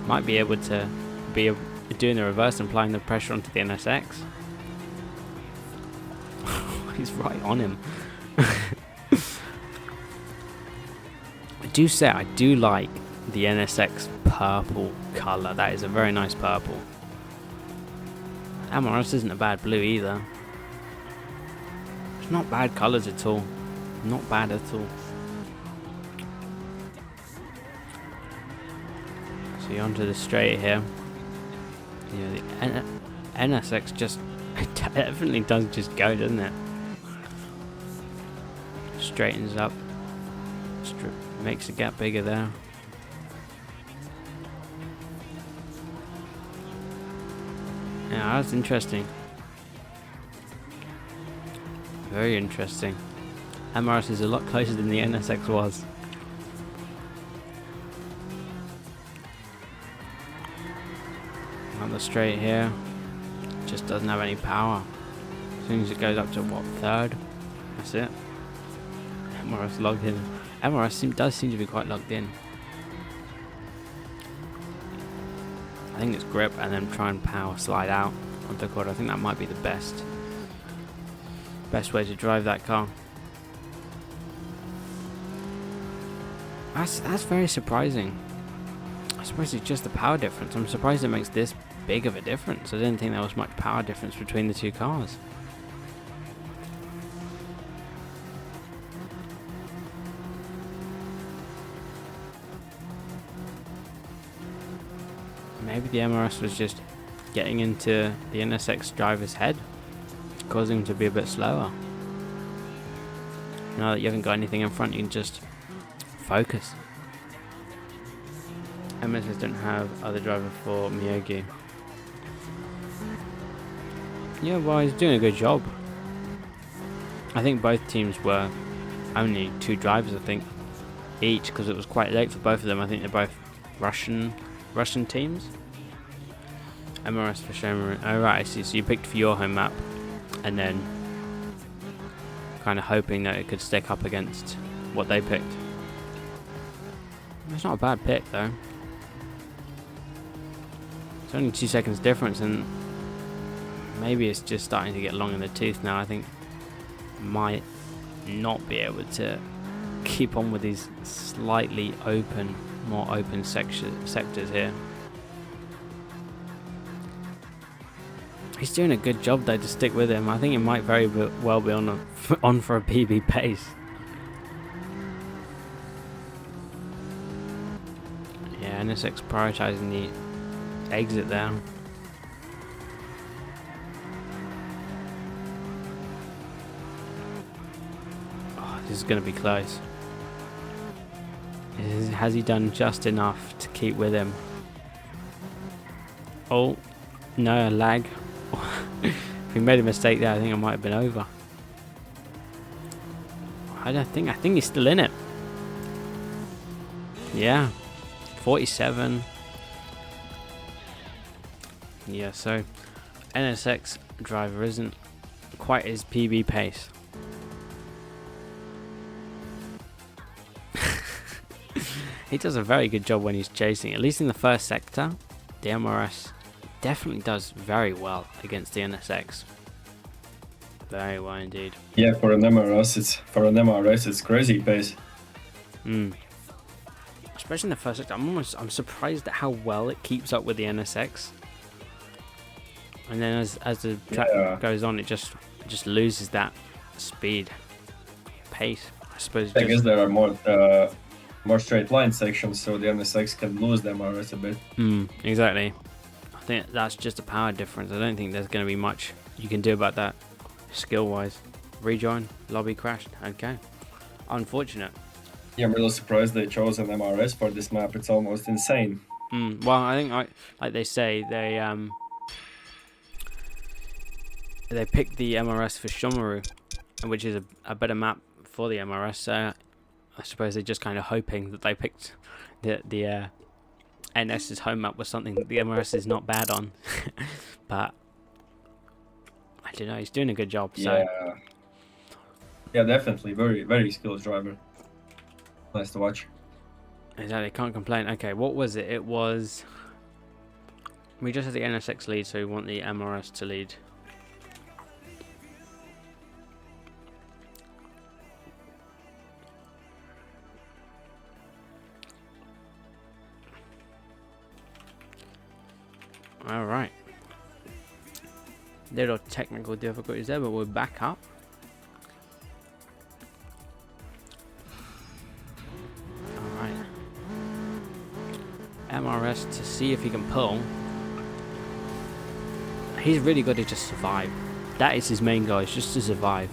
might be able to be doing the reverse and applying the pressure onto the NSX. He's right on him. I do say I do like the NSX purple colour. That is a very nice purple. MRS isn't a bad blue either. It's not bad colours at all. Not bad at all. So you're onto the straight here. Yeah, the NSX just it definitely does just go, doesn't it? Straightens up, makes the gap bigger there. Yeah, that's interesting. Very interesting. MRS is a lot closer than the NSX was. On the straight here, just doesn't have any power. As soon as it goes up to what, third? That's it. MRS logged in. MRS does seem to be quite logged in. I think it's grip and then try and power slide out onto the quad. I think that might be the best way to drive that car. That's very surprising. I suppose it's just the power difference. I'm surprised it makes this big of a difference. I didn't think there was much power difference between the two cars. Maybe the MRS was just getting into the NSX driver's head, causing him to be a bit slower. Now that you haven't got anything in front, you can just focus. MSS don't have other driver for Myogi. Yeah, well, he's doing a good job. I think both teams were only 2 drivers, I think, each, because it was quite late for both of them. I think they're both Russian teams. MRS for Shomaru. Oh right, I see. So you picked for your home map, and then kind of hoping that it could stack up against what they picked. It's not a bad pick though. It's only 2 seconds difference, and maybe it's just starting to get long in the tooth now. I think might not be able to keep on with these slightly open, more open sectors here. He's doing a good job though to stick with him. I think it might very well be on for a PB pace. Yeah, NSX prioritizing the exit there. Oh, this is going to be close. Has he done just enough to keep with him? Oh, no, a lag. If he made a mistake there, I think it might have been over. I think he's still in it. Yeah, 47. Yeah, so NSX driver isn't quite his PB pace. He does a very good job when he's chasing. At least in the first sector, the MRS definitely does very well against the NSX. Very well indeed. Yeah, for an MRS, it's crazy pace. Especially in the first sector, I'm surprised at how well it keeps up with the NSX. And then as the track goes on, it just loses that speed, pace. I suppose. I guess there are more straight line sections, so the NSX can lose the MRS a bit. Exactly. I think that's just a power difference. I don't think there's going to be much you can do about that skill-wise. Rejoin, lobby crashed. Okay. Unfortunate. Yeah, I'm really surprised they chose an MRS for this map. It's almost insane. Well, I think like they say, they picked the MRS for Shomaru, which is a better map for the MRS. So I suppose they're just kind of hoping that they picked the NS's home map was something that the MRS is not bad on. But I don't know, he's doing a good job. So yeah, definitely very, very skilled driver. Nice to watch. Exactly, can't complain. Okay, what was it? It was, we just had the NSX lead, so we want the MRS to lead. Alright. Little technical difficulties there, but we're back up. Alright. MRS to see if he can pull. He's really got to just survive. That is his main goal, is just to survive.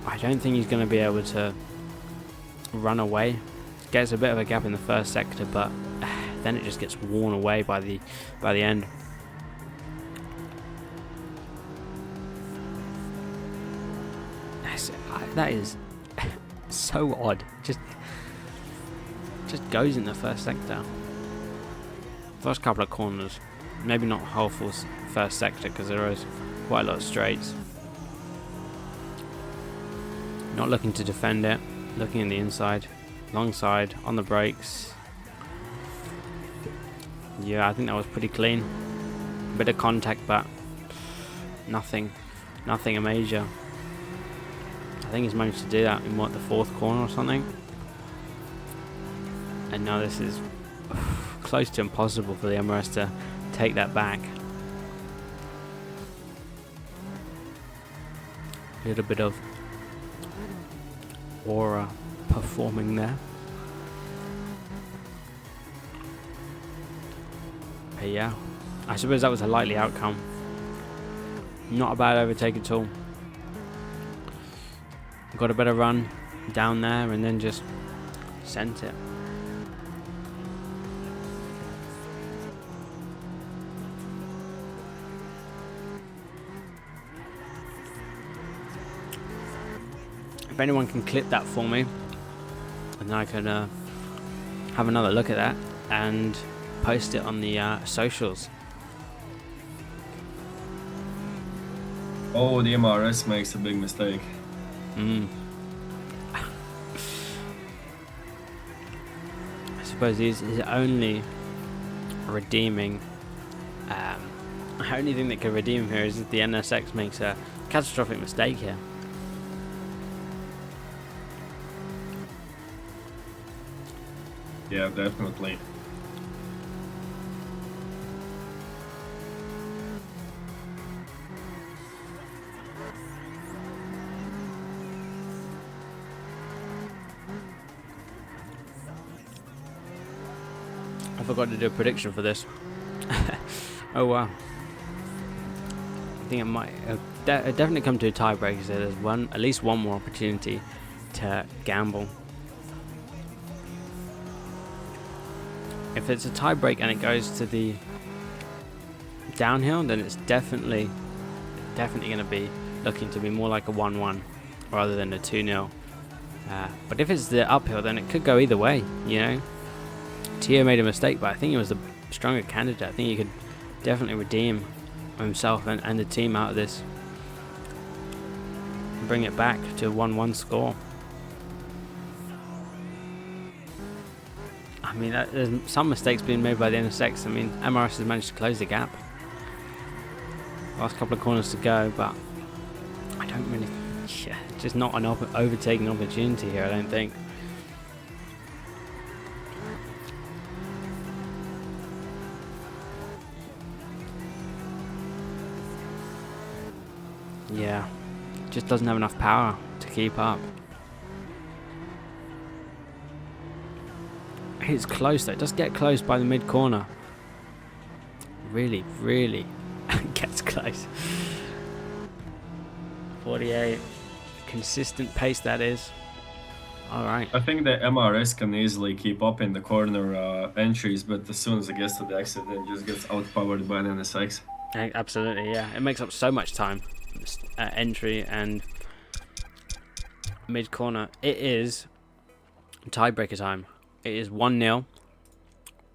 I don't think he's going to be able to run away. Gets a bit of a gap in the first sector, but then it just gets worn away by the end. That is so odd. Just goes in the first sector. First couple of corners, maybe not whole full first sector because there is quite a lot of straights. Not looking to defend it, looking in the inside, long side on the brakes. Yeah, I think that was pretty clean. Bit of contact, but nothing major. I think he's managed to do that in the fourth corner or something. And now this is close to impossible for the MRS to take that back. A little bit of aura performing there. But yeah, I suppose that was a likely outcome. Not a bad overtake at all. Got a better run down there and then just sent it. If anyone can clip that for me, and I can have another look at that and post it on the socials. Oh, the MRS makes a big mistake. suppose his only redeeming, only thing that could redeem him here is if the NSX makes a catastrophic mistake here. Yeah, definitely. I forgot to do a prediction for this. Oh wow. I think it might definitely come to a tiebreaker, so there's at least one more opportunity to gamble. If it's a tiebreak and it goes to the downhill, then it's definitely going to be looking to be more like a 1-1 rather than a 2-0. But if it's the uphill, then it could go either way, you know. Tio made a mistake, but I think he was the stronger candidate. I think he could definitely redeem himself and the team out of this and bring it back to a 1-1 score. I mean, there's some mistakes being made by the NSX. I mean, MRS has managed to close the gap. Last couple of corners to go, but I don't really... Yeah, just not an overtaking opportunity here, I don't think. Yeah, just doesn't have enough power to keep up. It's close though, it does get close by the mid corner. Really gets close. 48, consistent pace that is. Alright. I think the MRS can easily keep up in the corner entries, but as soon as it gets to the exit, it just gets outpowered by an NSX. Absolutely, yeah. It makes up so much time. Entry and mid corner. It is tiebreaker time. It is 1-0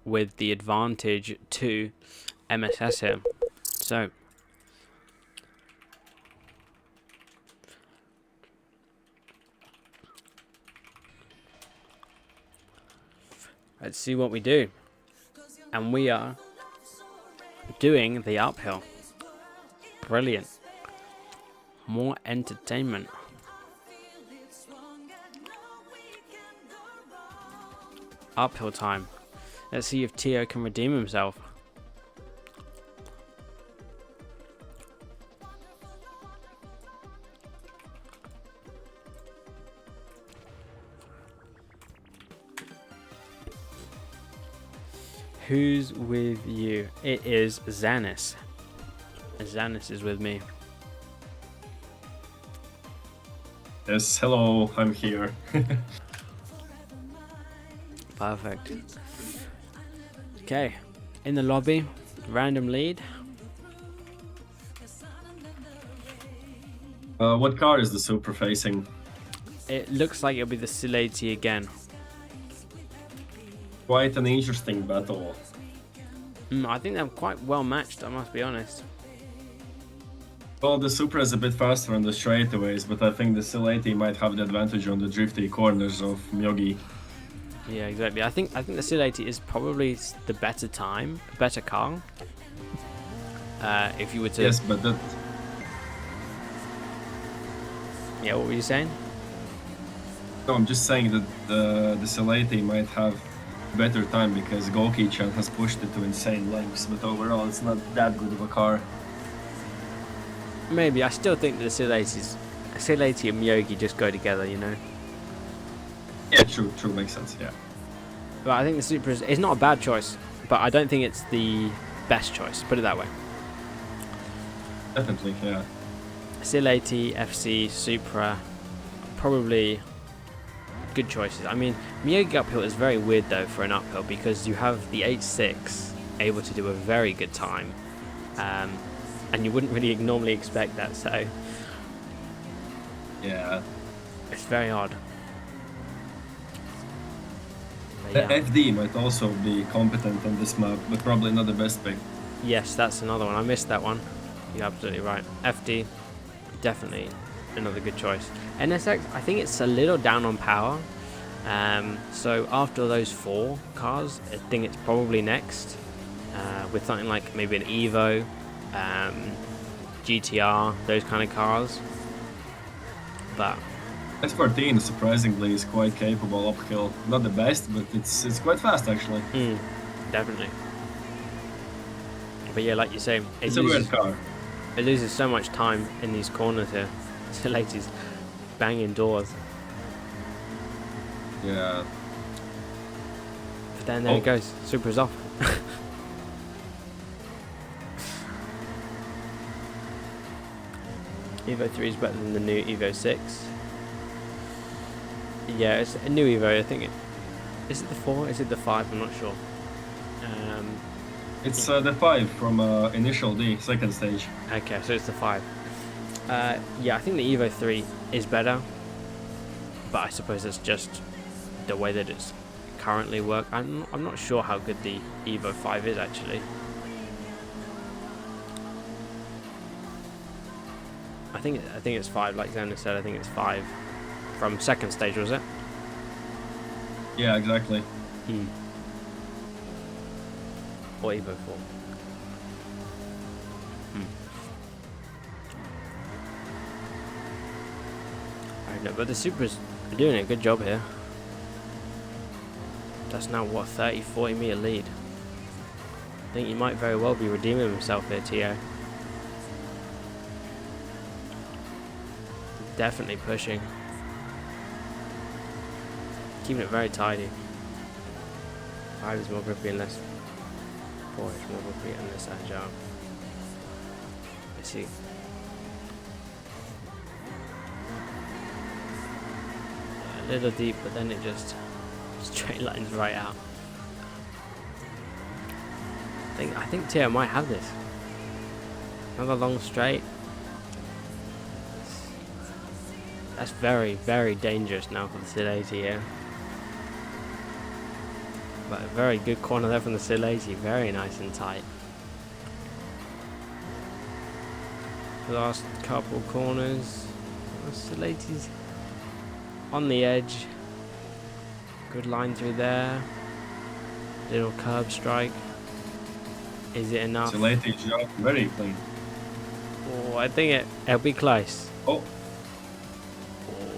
with the advantage to MSS here. So let's see what we do. And we are doing the uphill. Brilliant. More entertainment. Uphill time. Let's see if Tio can redeem himself. Who's with you? It is Xanis. Xanis is with me. Yes, hello, I'm here. Perfect. Okay, in the lobby, random lead. What car is the Super facing? It looks like it'll be the Silati again. Quite an interesting battle. I think they're quite well matched, I must be honest. Well, the Supra is a bit faster on the straightaways, but I think the Silati might have the advantage on the drifty corners of Myogi. Yeah, exactly. I think the Silati is probably the better car. If you were to... Yes, but that... Yeah, what were you saying? No, I'm just saying that the Silati might have better time because Golki-chan has pushed it to insane lengths, but overall it's not that good of a car. Maybe. I still think that the Silati and Myogi just go together, you know? Yeah, true, makes sense, yeah. But I think the Supra is not a bad choice, but I don't think it's the best choice, put it that way. Definitely, yeah. Silati, FC, Supra, probably good choices. I mean, Myogi Uphill is very weird though for an uphill because you have the 8.6 able to do a very good time. And you wouldn't really normally expect that, so... Yeah. It's very odd. The FD might also be competent on this map, but probably not the best pick. Yes, that's another one. I missed that one. You're absolutely right. FD, definitely another good choice. NSX, I think it's a little down on power. So after those 4 cars, I think it's probably next with something like maybe an Evo, GTR, those kind of cars. But S14 surprisingly is quite capable uphill. Not the best, but it's quite fast actually. Definitely. But yeah, like you say, It's a weird car. It loses so much time in these corners here. Ladies banging doors. Yeah. But then there it goes. Supra's off. Evo 3 is better than the new Evo 6. Yeah, it's a new Evo. I think is it the 4? Is it the 5? I'm not sure. It's the 5 from Initial D, second stage. Okay, so it's the 5. Yeah, I think the Evo 3 is better, but I suppose it's just the way that it's currently work. I'm not sure how good the Evo 5 is actually. I think it's 5, like Xander said. I think it's 5 from second stage, was it? Yeah, exactly. Or Evo 4. I don't know, but the Supras are doing a good job here. That's now, what, 30-40 meter lead. I think he might very well be redeeming himself here, Tio. Definitely pushing. Keeping it very tidy. 5 is more grippy and less. 4 is more grippy and less agile. Let's see. A little deep, but then it just straight lines right out. I think Tio might have this. Another long straight. That's very, very dangerous now for the Sil 80 here. But a very good corner there from the Sil 80. Very nice and tight. Last couple corners. Sil 80's on the edge. Good line through there. Little curb strike. Is it enough? Sil 80's job very clean. Oh, I think it'll be close. Oh.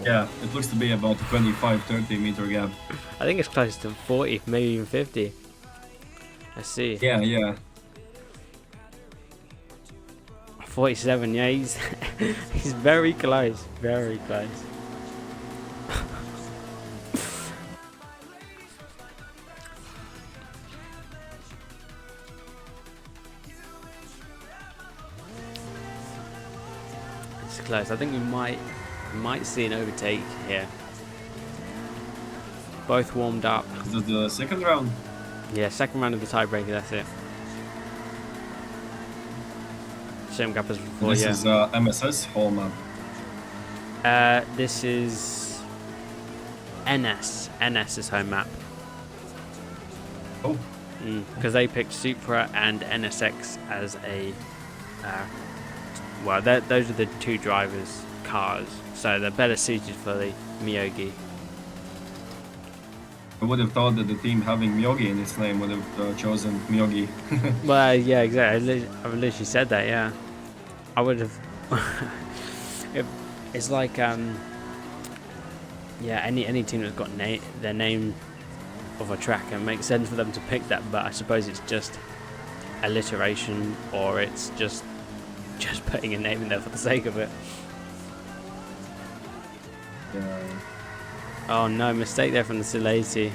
Yeah, it looks to be about a 25-30 meter gap. I think it's close to 40, maybe even 50. Let's see. Yeah. 47, yeah, he's he's very close, very close. It's close. I think we might see an overtake here. Both warmed up. Is it the second round? Yeah, second round of the tiebreaker, that's it. Same gap as before, this is MSS home map. This is NS. NS is home map. Oh. Because they picked Supra and NSX as a... well, those are the two drivers' cars. So they're better suited for the Myogi. I would have thought that the team having Myogi in its name would have chosen Myogi. Well, yeah, exactly. I've literally said that, yeah. I would have... It's like, yeah, any team that's got their name of a track, and it makes sense for them to pick that, but I suppose it's just alliteration, or it's just putting a name in there for the sake of it. Yeah. Oh no, mistake there from the Sil 80.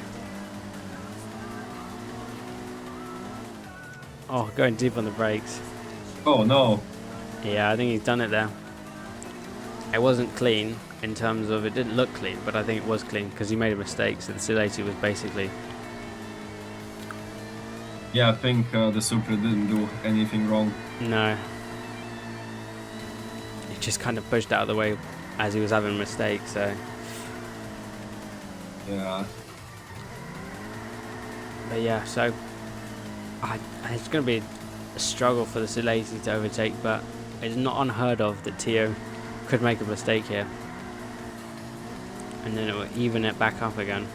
Oh, going deep on the brakes. Oh no. Yeah, I think he's done it there. It wasn't clean in terms of, it didn't look clean, but I think it was clean because he made a mistake, so the Sil 80 was basically... Yeah, I think the Supra didn't do anything wrong. No. He just kind of pushed out of the way as he was having a mistake, so... Yeah. But yeah, so... it's going to be a struggle for the Sil 80 to overtake, but it's not unheard of that Tio could make a mistake here. And then it will even it back up again.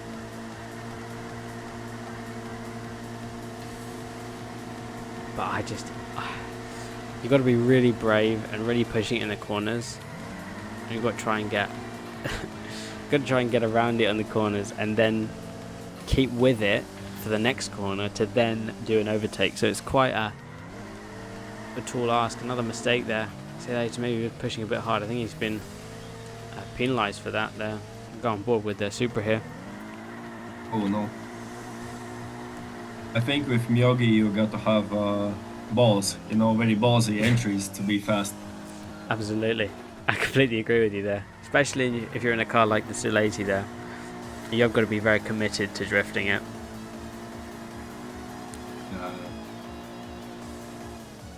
but I just you got to be really brave and really pushing it in the corners, and you've got to try and get around it on the corners, and then keep with it for the next corner to then do an overtake. So it's quite a tall ask. Another mistake there. So maybe pushing a bit hard. I think he's been penalised for that there. Go on board with the super here. Oh no. I think with Myogi you got to have balls, you know, very ballsy entries to be fast. Absolutely. I completely agree with you there. Especially if you're in a car like the Sulati there. You've got to be very committed to drifting it.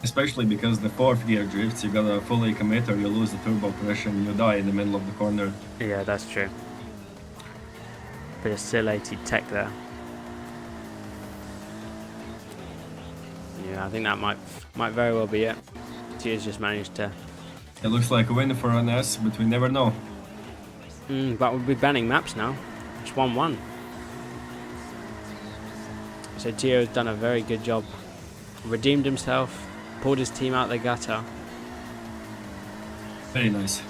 Especially because the fourth gear drifts, you gotta fully commit or you lose the turbo pressure and you die in the middle of the corner. Yeah, that's true. Bit of Sulati tech there. Yeah, I think that might very well be it. Tio's just managed to. It looks like a win for NS, but we never know. But we'll be banning maps now. It's 1-1. So Tio's done a very good job. Redeemed himself, pulled his team out the gutter. Very nice.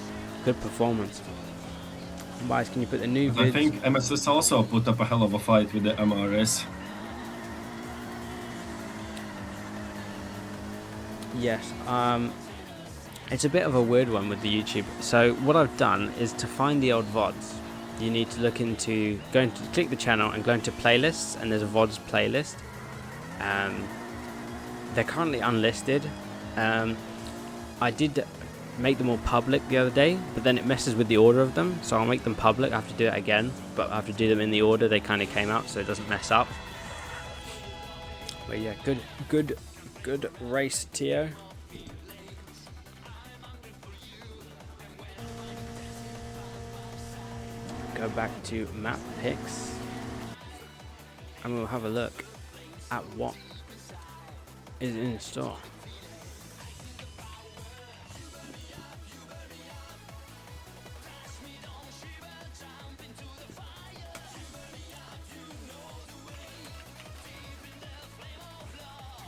Good performance. Guys, can you put the new I think MSS also put up a hell of a fight with the MRS. Yes, it's a bit of a weird one with the YouTube. So what I've done is to find the old VODs. You need to look into, click the channel and go into playlists, and there's a VODs playlist. They're currently unlisted. I did make them all public the other day, but then it messes with the order of them, so I'll make them public. I have to do it again, but I have to do them in the order they kind of came out, so it doesn't mess up. But yeah, good race, Tio. Go back to map picks, and we'll have a look at what is in store.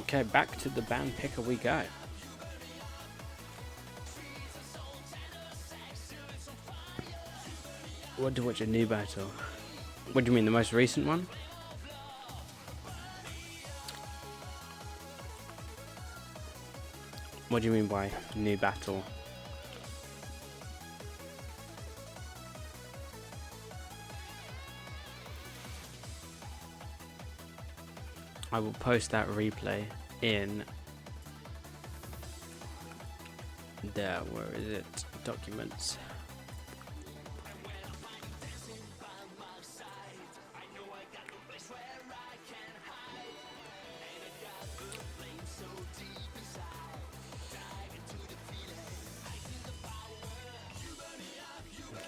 Okay, back to the band picker we go. Want to watch a new battle? What do you mean, the most recent one? What do you mean by new battle? I will post that replay in there. Where is it? Documents.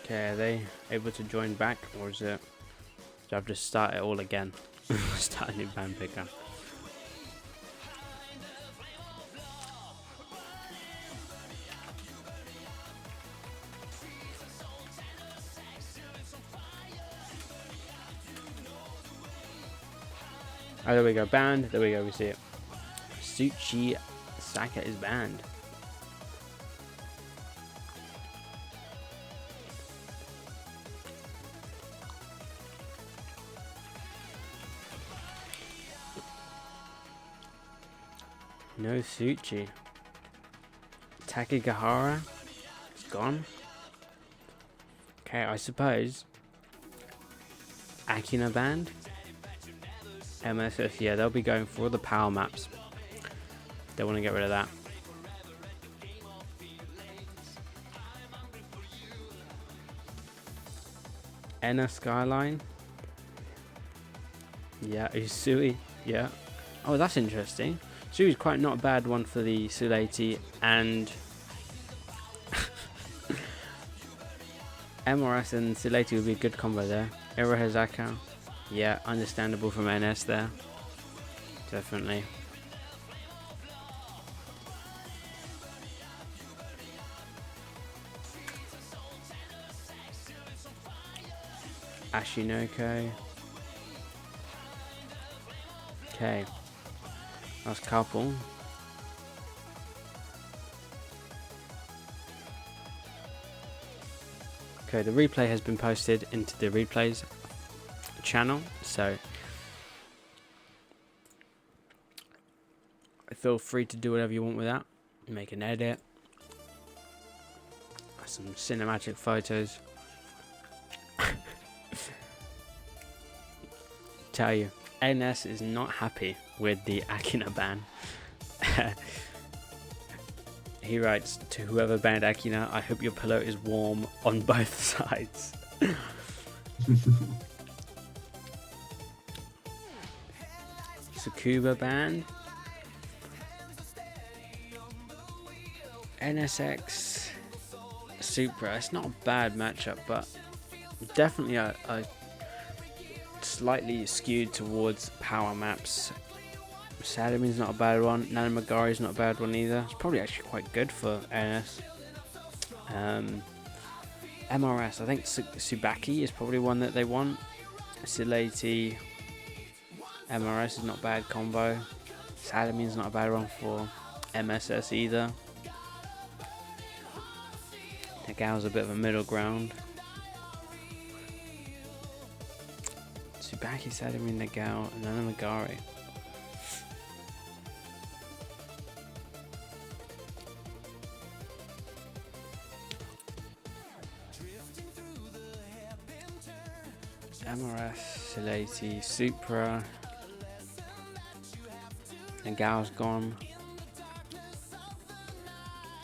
Okay, are they able to join back, or is it? Do I have to start it all again? Start a new band picker. Oh, there we go. Banned. There we go. We see it. Suchi Saka is banned. No Suchi. Takigahara is gone. Okay, I suppose Akina banned. MSS, yeah, they'll be going for all the power maps. They want to get rid of that. Enna Skyline. Yeah, Usui. Yeah. Oh, that's interesting. Usui's quite not a bad one for the Sulati, and MRS and Sulati would be a good combo there. Irohazaka. Yeah, understandable from NS there. Definitely. Ashinoko. Okay. Last couple. Okay, the replay has been posted into the replays channel, so feel free to do whatever you want with that. Make an edit, some cinematic photos. Tell you, NS is not happy with the Akina ban. He writes, to whoever banned Akina, I hope your pillow is warm on both sides. Tsukuba banned. NSX Supra. It's not a bad matchup, but definitely a slightly skewed towards power maps. Sadamin's not a bad one. Nanamagari's not a bad one either. It's probably actually quite good for NS. MRS, I think Tsubaki is probably one that they want. Silati, MRS is not a bad combo. Sadamin's not a bad one for MSS either. Nagao's a bit of a middle ground. Tsubaki, Sadamin, Nagao, and Nanamagari. MRS, Silati, Supra. Nagao's gone.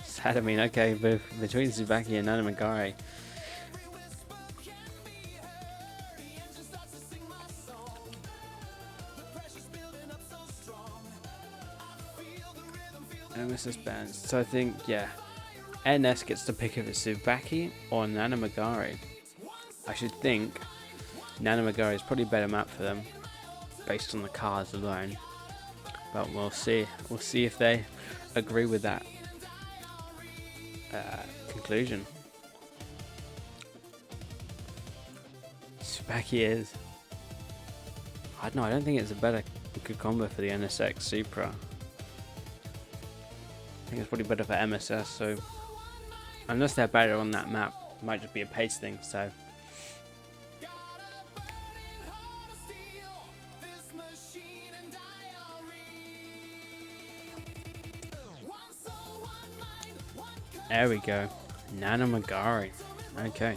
Sadamin, okay, but between Tsubaki and Nanamagari. MSS bands. So I think, yeah, NS gets the pick of it, Tsubaki or Nanamagari. I should think Nanamagari is probably a better map for them based on the cards alone. But we'll see. We'll see if they agree with that conclusion. Tsubaki is. I don't know. I don't think it's a good combo for the NSX Supra. I think it's probably better for MSS. So unless they're better on that map, it might just be a pace thing. So. There we go. Nanamagari. Okay.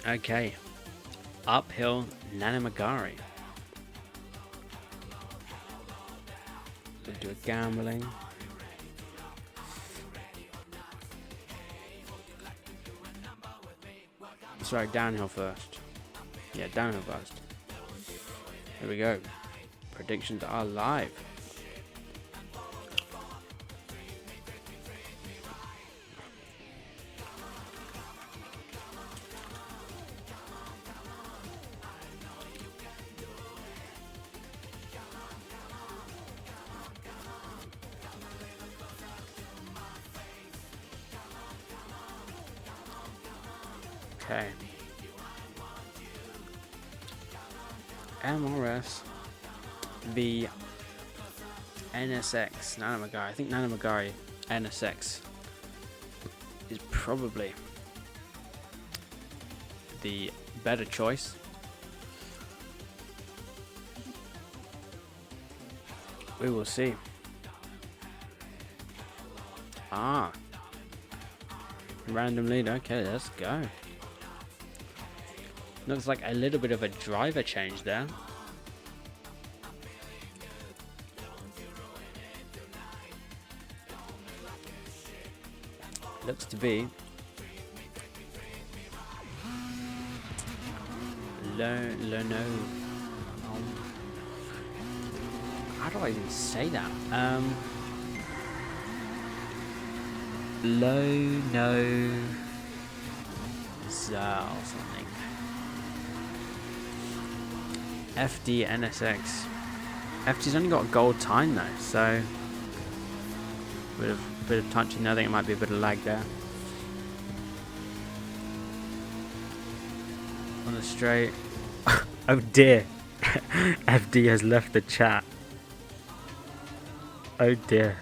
Okay, Uphill, Nanamagari. We'll do a gambling. Sorry, downhill first. Yeah, downhill first. Here we go. Predictions are live. Okay. MRS v NSX Nanamagari. I think Nanamagari NSX is probably the better choice. We will see. Random lead. Okay, let's go. Looks like a little bit of a driver change there. Looks to be Leno. How do I even say that? Low no Zal something. FD NSX. FD's only got a gold time though, so bit of touching. I think it might be a bit of lag there. On the straight. Oh dear. FD has left the chat. Oh dear.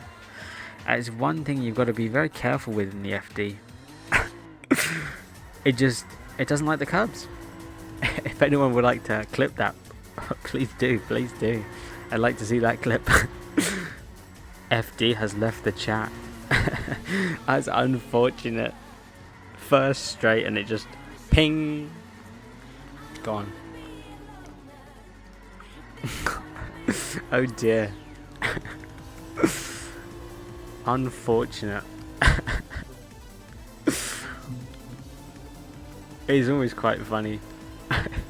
It's one thing you've got to be very careful with in the FD. it doesn't like the Cubs. If anyone would like to clip that, please do. I'd like to see that clip. FD has left the chat. That's unfortunate. First straight and it just ping. Gone. Oh dear. Unfortunate. It's always quite funny.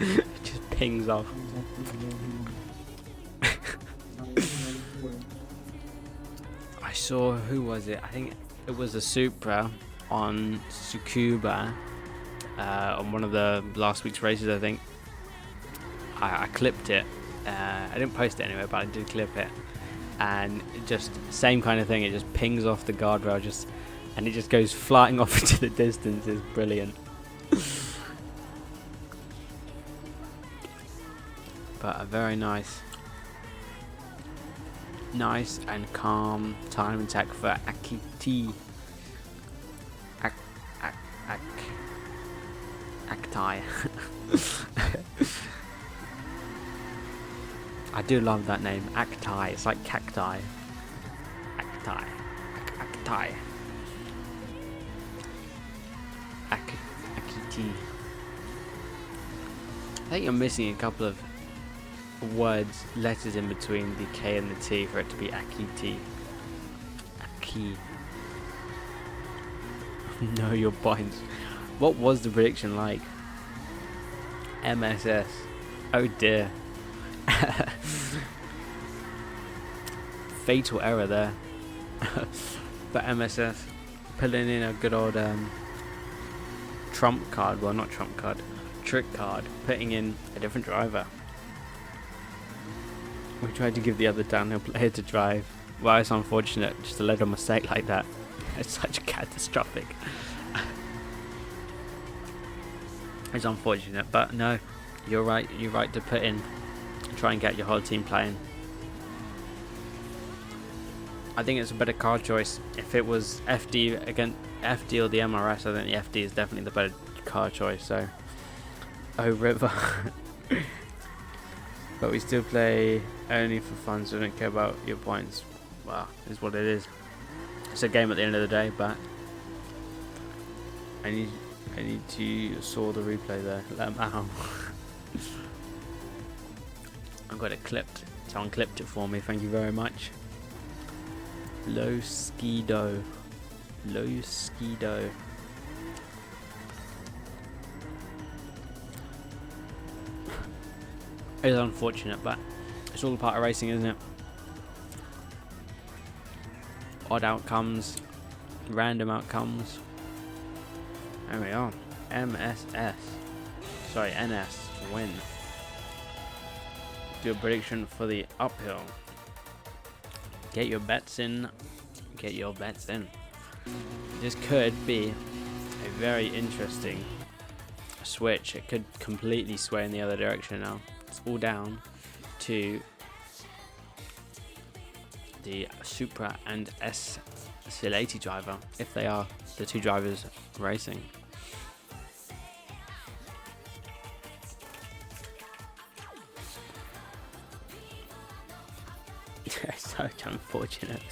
It just pings off. I saw, who was it? I think it was a Supra on Tsukuba on one of the last week's races, I think. I clipped it. I didn't post it anyway, but I did clip it. And it just, same kind of thing, it just pings off the guardrail and it just goes flying off into the distance. It's brilliant. But a very nice and calm time attack for Akiti. Aktai. I do love that name, Aktai. It's like cacti. Aktai. Aktai. Akiti. I think you're missing a couple of words, letters in between the K and the T for it to be Akiti. Aki. Know your points. What was the prediction like? MSS. Oh dear. Fatal error there. But MSS pulling in a good old trump card. Well, not trump card. Trick card. Putting in a different driver. We tried to give the other downhill player to drive. Well, it's unfortunate just to let a mistake like that. It's such catastrophic. It's unfortunate, but no, you're right. You're right to put in, try and get your whole team playing. I think it's a better car choice. If it was FD against FD or the MRS, I think the FD is definitely the better car choice. So, oh River. But we still play only for fun, so we don't care about your points. Well, is what it is. It's a game at the end of the day, but I need to saw the replay there. Ow. I've got it clipped. Someone clipped it for me. Thank you very much. Low Skido. Low Skido. It's unfortunate, but it's all a part of racing, isn't it? Odd outcomes, random outcomes. There we are. MSS. Sorry, NS win. Do a prediction for the uphill. Get your bets in. Get your bets in. This could be a very interesting switch. It could completely sway in the other direction now. It's all down to the Supra and S Silati driver, if they are the two drivers racing. So unfortunate.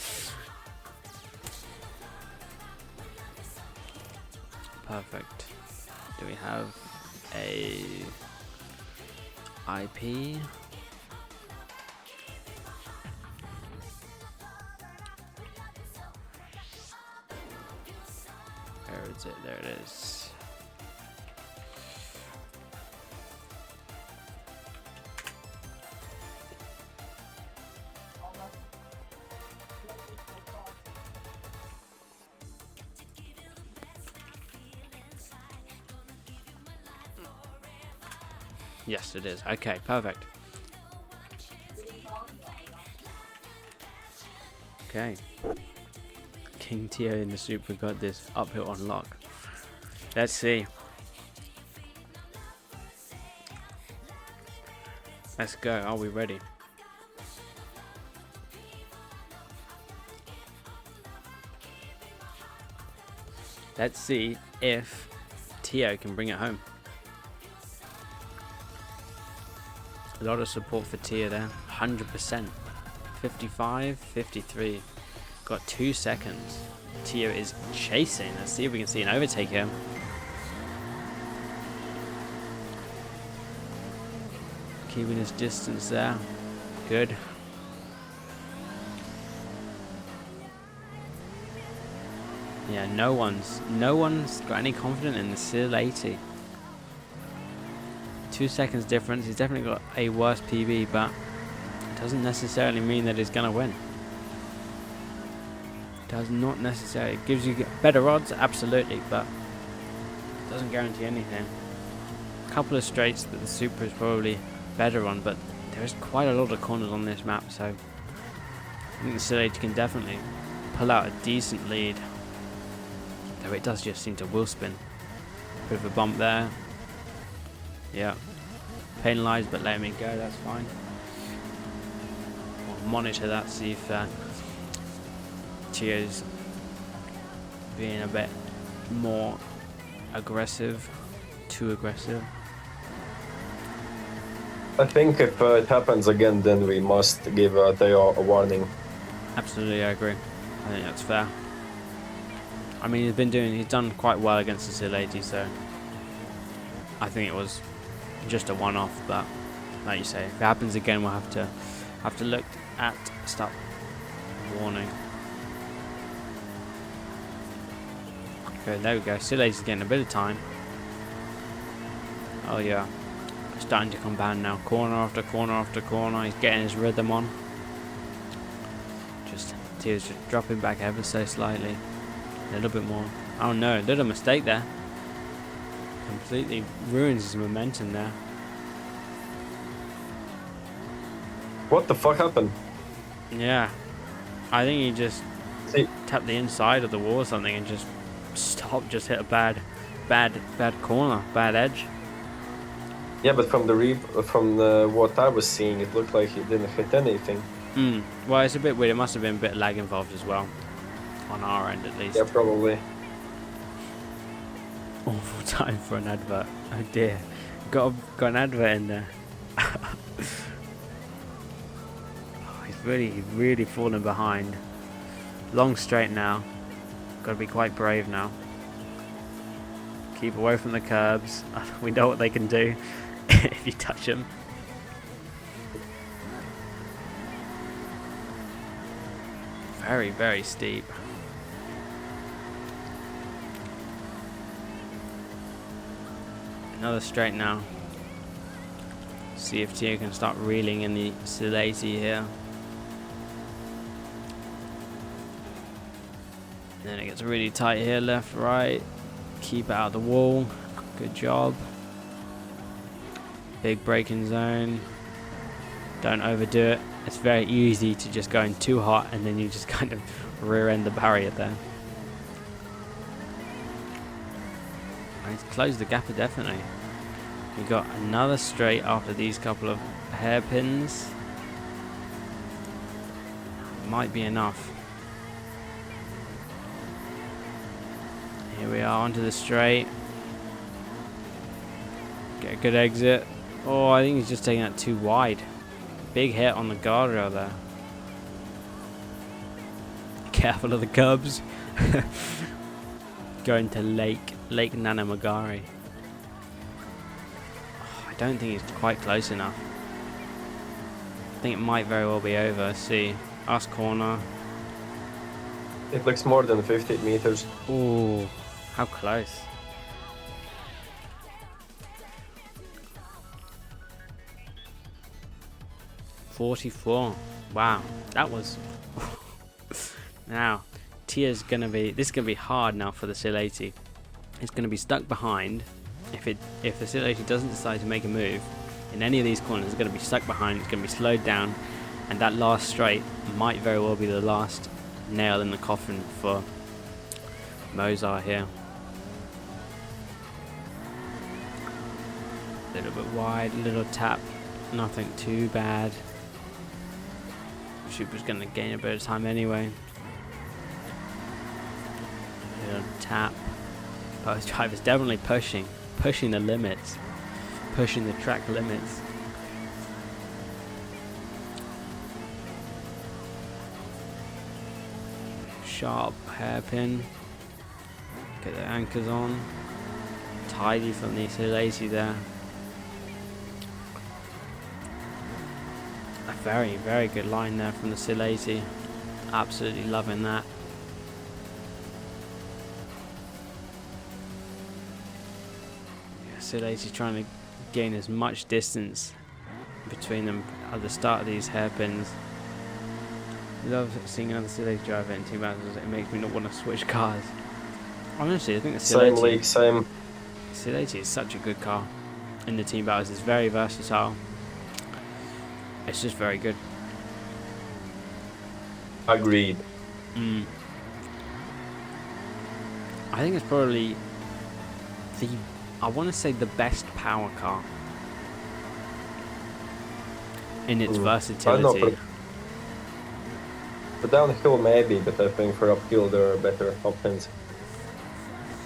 Perfect. Do we have a IP? Where is it? There it is. Yes, it is. Okay, perfect. Okay. King Tio in the Super got this uphill on lock. Let's see. Let's go. Are we ready? Let's see if Tio can bring it home. A lot of support for Tio there. 100%. 55, 53. Got 2 seconds. Tio is chasing. Let's see if we can see an overtake here. Keeping his distance there. Good. Yeah, no one's got any confidence in the Sil 80. 2 seconds difference. He's definitely got a worse PB, but it doesn't necessarily mean that he's gonna win. Does not necessarily. It gives you better odds, absolutely, but it doesn't guarantee anything. A couple of straights that the Super is probably better on, but there is quite a lot of corners on this map, so I think the Sil 80 can definitely pull out a decent lead. Though it does just seem to wheel spin. Bit of a bump there. Yeah. Penalised, but let me go, that's fine. I'll monitor that, see if Tio's being a bit more aggressive. Too aggressive. I think if it happens again, then we must give Teo a warning. Absolutely, I agree. I think that's fair. I mean, he's done quite well against the Sil 80, so I think it was just a one-off. But like you say, if it happens again, we'll have to look at start warning. Okay, there we go. Sil 80's getting a bit of time. Oh yeah, starting to compound now. Corner after corner after corner. He's getting his rhythm on. Tio's just dropping back ever so slightly. A little bit more. Oh no, little mistake there. Completely ruins his momentum there. What the fuck happened? Yeah. I think he just tapped the inside of the wall or something and just stopped, just hit a bad corner, bad edge. Yeah, but from what I was seeing, it looked like he didn't hit anything. Well, it's a bit weird. It must have been a bit of lag involved as well. On our end, at least. Yeah, probably. Awful time for an advert. Oh dear. Got an advert in there. Oh, he's really falling behind. Long straight now. Got to be quite brave now. Keep away from the curbs. We know what they can do if you touch them. Very, very steep. Another straight now. See if Tio can start reeling in the Sil 80 here. Then it gets really tight here, left, right. Keep it out of the wall. Good job. Big braking zone. Don't overdo it. It's very easy to just go in too hot and then you just kind of rear end the barrier there. He's closed the gap definitely. We got another straight after these couple of hairpins. Might be enough. Here we are onto the straight. Get a good exit. Oh, I think he's just taking that too wide. Big hit on the guardrail there. Careful of the cubs. Going to Lake Nanamagari. Oh, I don't think he's quite close enough. I think it might very well be over. Let's see. Last corner. It looks more than 50 meters. Ooh, how close. $44. Wow, that was. Now, Tia's gonna be. This is gonna be hard now for the Sil 80. It's gonna be stuck behind. If the Sil 80 doesn't decide to make a move, in any of these corners is going to be stuck behind, it's going to be slowed down, and that last straight might very well be the last nail in the coffin for Mozart here. A little bit wide, little tap, nothing too bad. Super's going to gain a bit of time anyway. Little tap. Post driver's definitely pushing the limits, pushing the track limits. Sharp hairpin. Get the anchors on. Tidy from the Silesi there. A very, very good line there from the Silesi. Absolutely loving that. Silesi trying to gain as much distance between them at the start of these hairpins. Love seeing another Silesi driver in Team Battle. It makes me not want to switch cars. Honestly, I think the Silesi is such a good car in the Team Battles. It's very versatile. It's just very good. Agreed. I think it's probably I want to say the best power car in its versatility. For downhill maybe, but I think for uphill there are better options.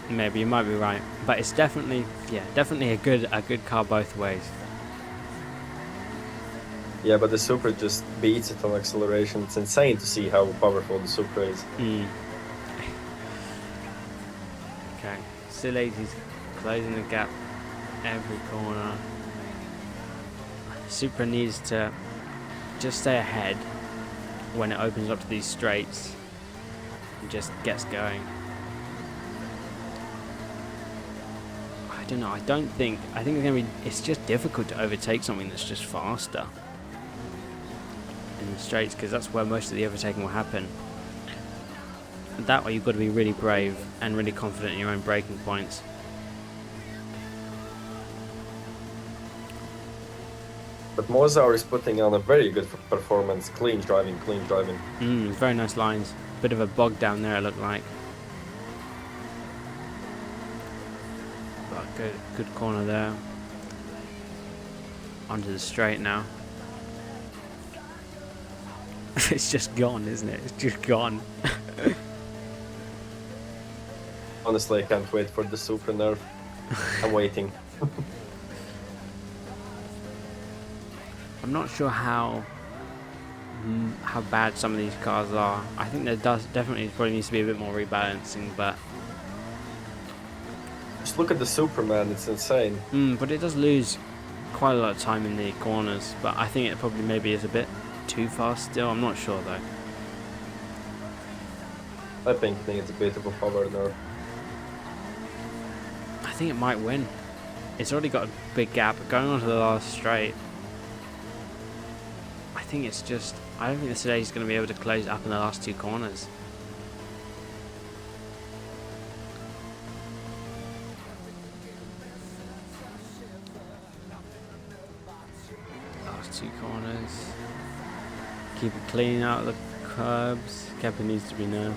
Maybe you might be right, but it's definitely a good car both ways. Yeah, but the Supra just beats it on acceleration. It's insane to see how powerful the Supra is. Okay, Silesi's closing the gap every corner. Supra needs to just stay ahead when it opens up to these straights and just gets going. I don't know, I think it's just difficult to overtake something that's just faster in the straights, because that's where most of the overtaking will happen. That way you've got to be really brave and really confident in your own braking points. But Mozart is putting on a very good performance. Clean driving. Very nice lines. Bit of a bog down there, it looked like. But good corner there. Onto the straight now. It's just gone, isn't it? It's just gone. Honestly, I can't wait for the Supra nerf. I'm waiting. I'm not sure how bad some of these cars are. I think there definitely probably needs to be a bit more rebalancing, but just look at the Superman, it's insane. But it does lose quite a lot of time in the corners, but I think it probably maybe is a bit too fast still. I'm not sure though. I think it's a bit of a power nerf. I think it might win. It's already got a big gap going on to the last straight. I think it's just, I don't think the Silesi's going to be able to close up in the last two corners. Last two corners. Keep it clean out of the curbs. Kepler needs to be nerfed.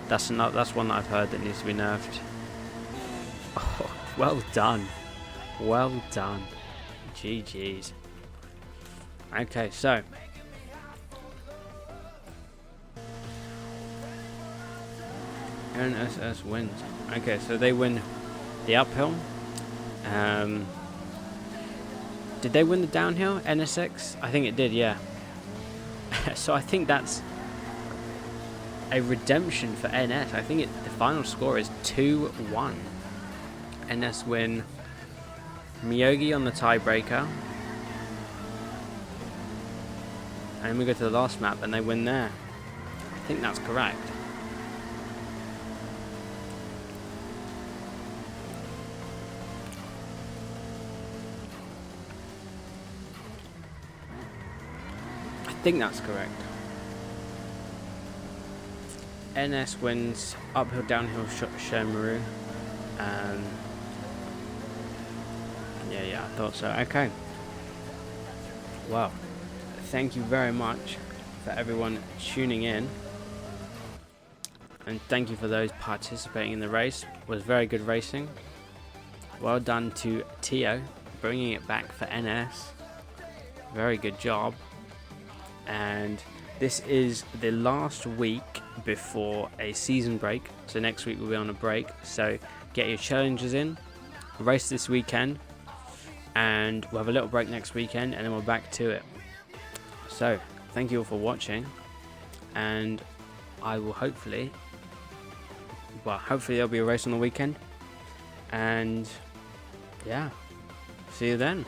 That's one that I've heard that needs to be nerfed. Oh, well done. Well done. GG's. Okay, so MSS wins. Okay, so they win the uphill. Did they win the downhill? NSX? I think it did, yeah. So I think that's a redemption for NS. I think the final score is 2-1. NS win. Myogi on the tiebreaker. And then we go to the last map and they win there. I think that's correct. I think that's correct. NS wins uphill, downhill, Shomaru. Yeah, I thought so. Okay. Well, thank you very much for everyone tuning in, and thank you for those participating in the race. It was very good racing. Well done to Tio, bringing it back for NS. Very good job. And this is the last week before a season break, so next week we'll be on a break. So get your challenges in, race this weekend, and we'll have a little break next weekend, and then we're back to it. So thank you all for watching, and I will hopefully there'll be a race on the weekend, and yeah, see you then.